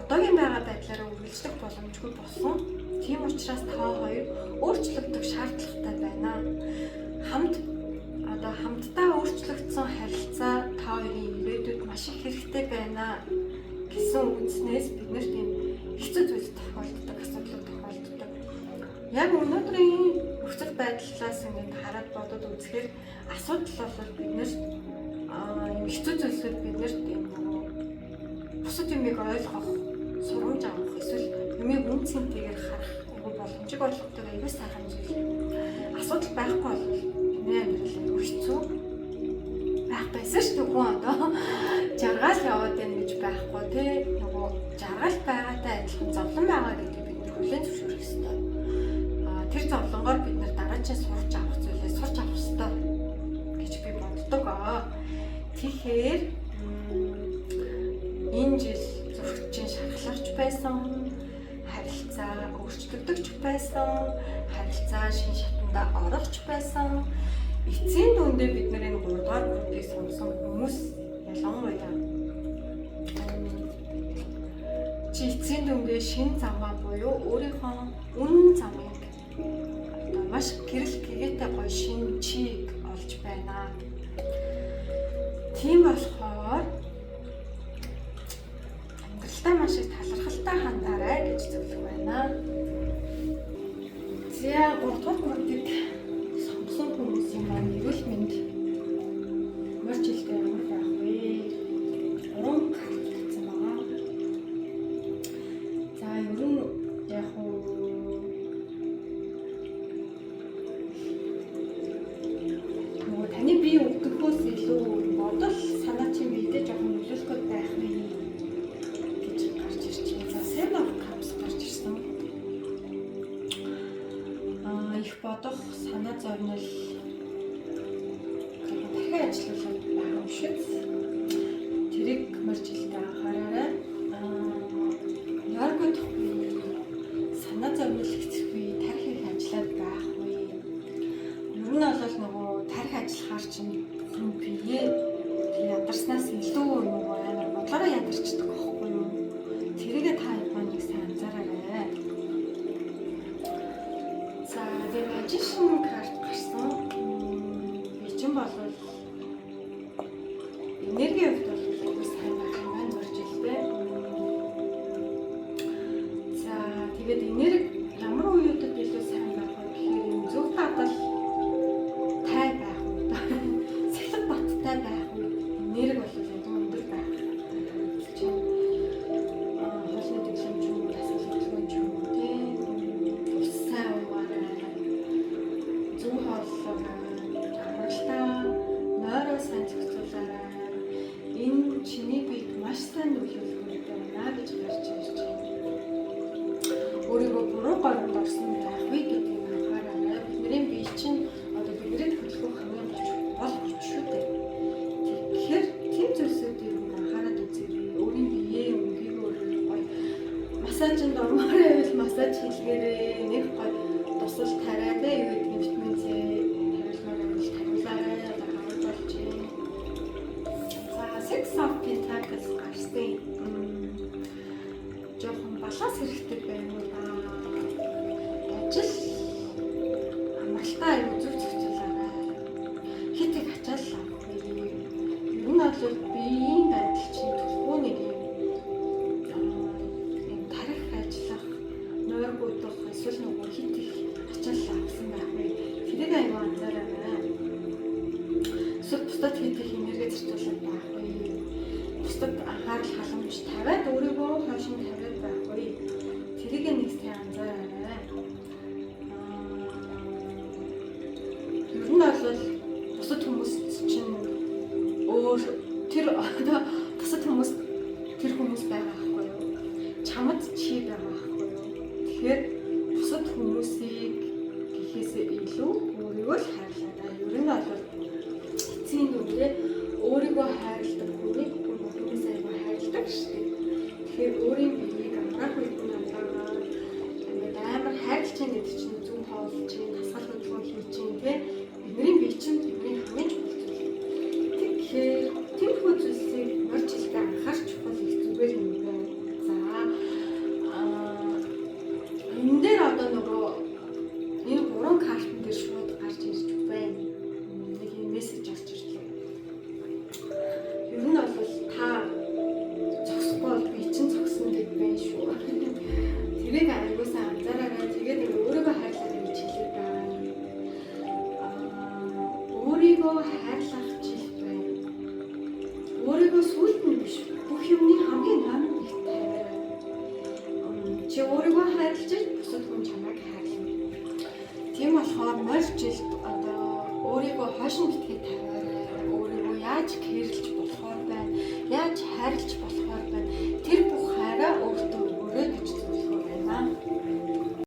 одоогийн байгаа байдлаараа үргэлжлэх боломжгүй болсон. Тийм учраас та хоёр өөрчлөгдөх шаардлагатай байна. Хамтдаа өөрчлөгдсөн харилцаа та хоёрын ирээдүйд маш их хэрэгтэй байна гэсэн үгснээс бид нарт ийм хэцүү зүйл тохиолддог, асуудал тохиолддог. Яг өнөөдрийн нөхцөл байдлаас ингээд хараад бодоод үзэхээр асуудал бол биднэрт хэцүү зүйлсүүд биднэрт юм нөгөө бусад юмыг ойлгох, сургамж авах эсвэл юмыг үн цэнтэйгээр харах айгүй боломжийг олгодог айгүй сайхан зүйл. Асуудал байхгүй бол бидний амьдрал айгүй хэцүү байх байсан шүү дээ. Хүн одоо жаргал яваад байна гэж байхгүй тий. Нөгөө жаргал байгаатай адилхан зовлон байгаа гэдэг бид хүлээн зөвшөөрөх ёстой. Тэр зовлонгоор бид нар дараачаа сурч авах зүйлээ сурч авах ёстой гэж би боддог. Тэгэхээр энэ жил зургчин шархлагч байсан, харилцаа өөрчлөгдөгч байсан, харилцаа шин шатанда орохч байсан. Эцсийн дүндээ бид нарын 3 дугаар группийг сонсон хүмүүс ялангуяа чи эцсийн дүндээ шин замаа буюу өөрийнхөө үнэн замыг одоо маш гэрэл гэгээтэй гоё шин чиг олж байна. Тийм болохоор амьдралдаа маш их талархалтай хандаарай гэж зөвлөх байна. За 3 дугаар группийг сонгосон хүмүүсийн маань эрүүл мэнд ямар жилдээ ямар байх вэ? 3 карт гэсэн байгаа. За ер нь яг илүү бодол санаа чинь биедээ жоохон нөлөөлөхөд байх вэ гэж гарч ирж байна. За Seven of Cups гарч ирсэн. Их бодох, санаа зовнил дахин ажиллуулаад байгаа юм шиг. Тэрийг мөржилтэй анхаараарай. Яргуудахгүй санаа зовнил хэцэрхий тархийг ажиллаад байхгүй. Ер нь бол нөгөө тарих ажиллахаар чинь бүхэн бие ядарснаас илүү нөгөө амар бодлороо ядарчдаг байхгүй юу? Тэрийгэ та нэг сайн анзаараарай. За тэгээд Magician карт гарсан. Би ч юм бол энергийн хувьд бол сайн байх юм байна мөржилтэй. За тэгээд энерги ямар үеүүдэд илүү сайн байх вэ гэхээр зөв татал тай байх уу? Сэлэг баттай байх уу? Энерги бол илүү өндөр байх. Чинь хоолны дэглэмж юм уу, дасгал хөдөлгөөн юм уу тийм. Сайн угаарай. Зөв хооллоо амралтаа нойроо сайн зохицуулаарай. Энэ чиний биед маш сайн нөлөөлөх байна гэж гарч ирж байна. Өөрийгөө буруу горимд орсон байх вэ гэдгийг анхаараарай. Бидний бие чинь одоо бидний хөдөлгөөх хамгийн гол хүч шүү дээ. Тэгэхээр тийм зүйлсүүдийг анхаарал үзээрэй. Өөрийн биеэ өнгийг өөрөө гоё массажинд ормоор байвал массаж хийлгээрэй. Нэг гоё тусал тариад юу гэдэг нь витамин С тариулаарай. Одоо хавар болж байна. За Six of Pentacles гарсан. Жохон баланс хэрэгтэй байна уу да. Ажил амралтаа аюу зүг зохицуулаарай. Хит их ачаал авахгүй. Ер нь бол биеийн байдал чинь төлөвөө нэг юм тарих ажиллах, нойргуудах эсвэл нөгөө хит их ачаал авсан байхгүй. Тэрийг аюу анзаараарай. Эсвэл бусдад хит их энерги зарцуулаад байхгүй. Бусдад анхаарал халамж тавиад өөрийгөө хойш нь тавиад байхгүй. Тэрийг нэг сайн анзаараарай. Ер нь бол бусад хүмүүс чинь өөр тэр одоо бусад хүмүүс тэр хүмүүс байгаа байхгүй юу? Чамд чи байгаа байхгүй юу? Тэгэхээр бусад хүмүүсийг гэхээсээ илүү өөрийгөө л хайрлаарай. Ер нь бол эцсийн дүндээ өөрийгөө хайрладаг хүнийг хүмүүс аяга хайрладаг шүү дээ. Тэгэхээр өөрийн биеийг амраах үед нь амар хайрлж чинь гэдэг чинь зөв хоолж чинь, дасгал хөдөлгөөн хийж чинь тийм бидний бие чинь бидний хамгийн чухал зүйл. Тэгэхээр тиймэрхүү зүйлсийг мөржилтэй анхаарч чухал их зүгээр юм байна. За энэ дээр одоо нөгөө энэ гурван картн дээр шууд гарч ирж байна. Нэг юм мессеж гарч ирлээ. Ер нь бол та зогсохгүй бол би чинь зогсно гэдэг байна шүү. Тэрийг аюулсаа анзаараарай. Тэгээд өөрийгөө хайрлаарай гэж хэлээд байгаа. Өөрийгөө хайрлах жил байна. Өөрийгөө сүлд нь биш. Бүх юмны хамгийн номер 1 тавиарай. Чи өөрийгөө хайрлаж бусад хүн чамайг хайрлана. Тийм болохоор морь жилд одоо өөрийгөө хойшин битгий тавиарай. Өөрийгөө яаж кэрлж болохоор байна? Яаж хайрлж болохоор байна? Тэр бүх хайраа өөртөө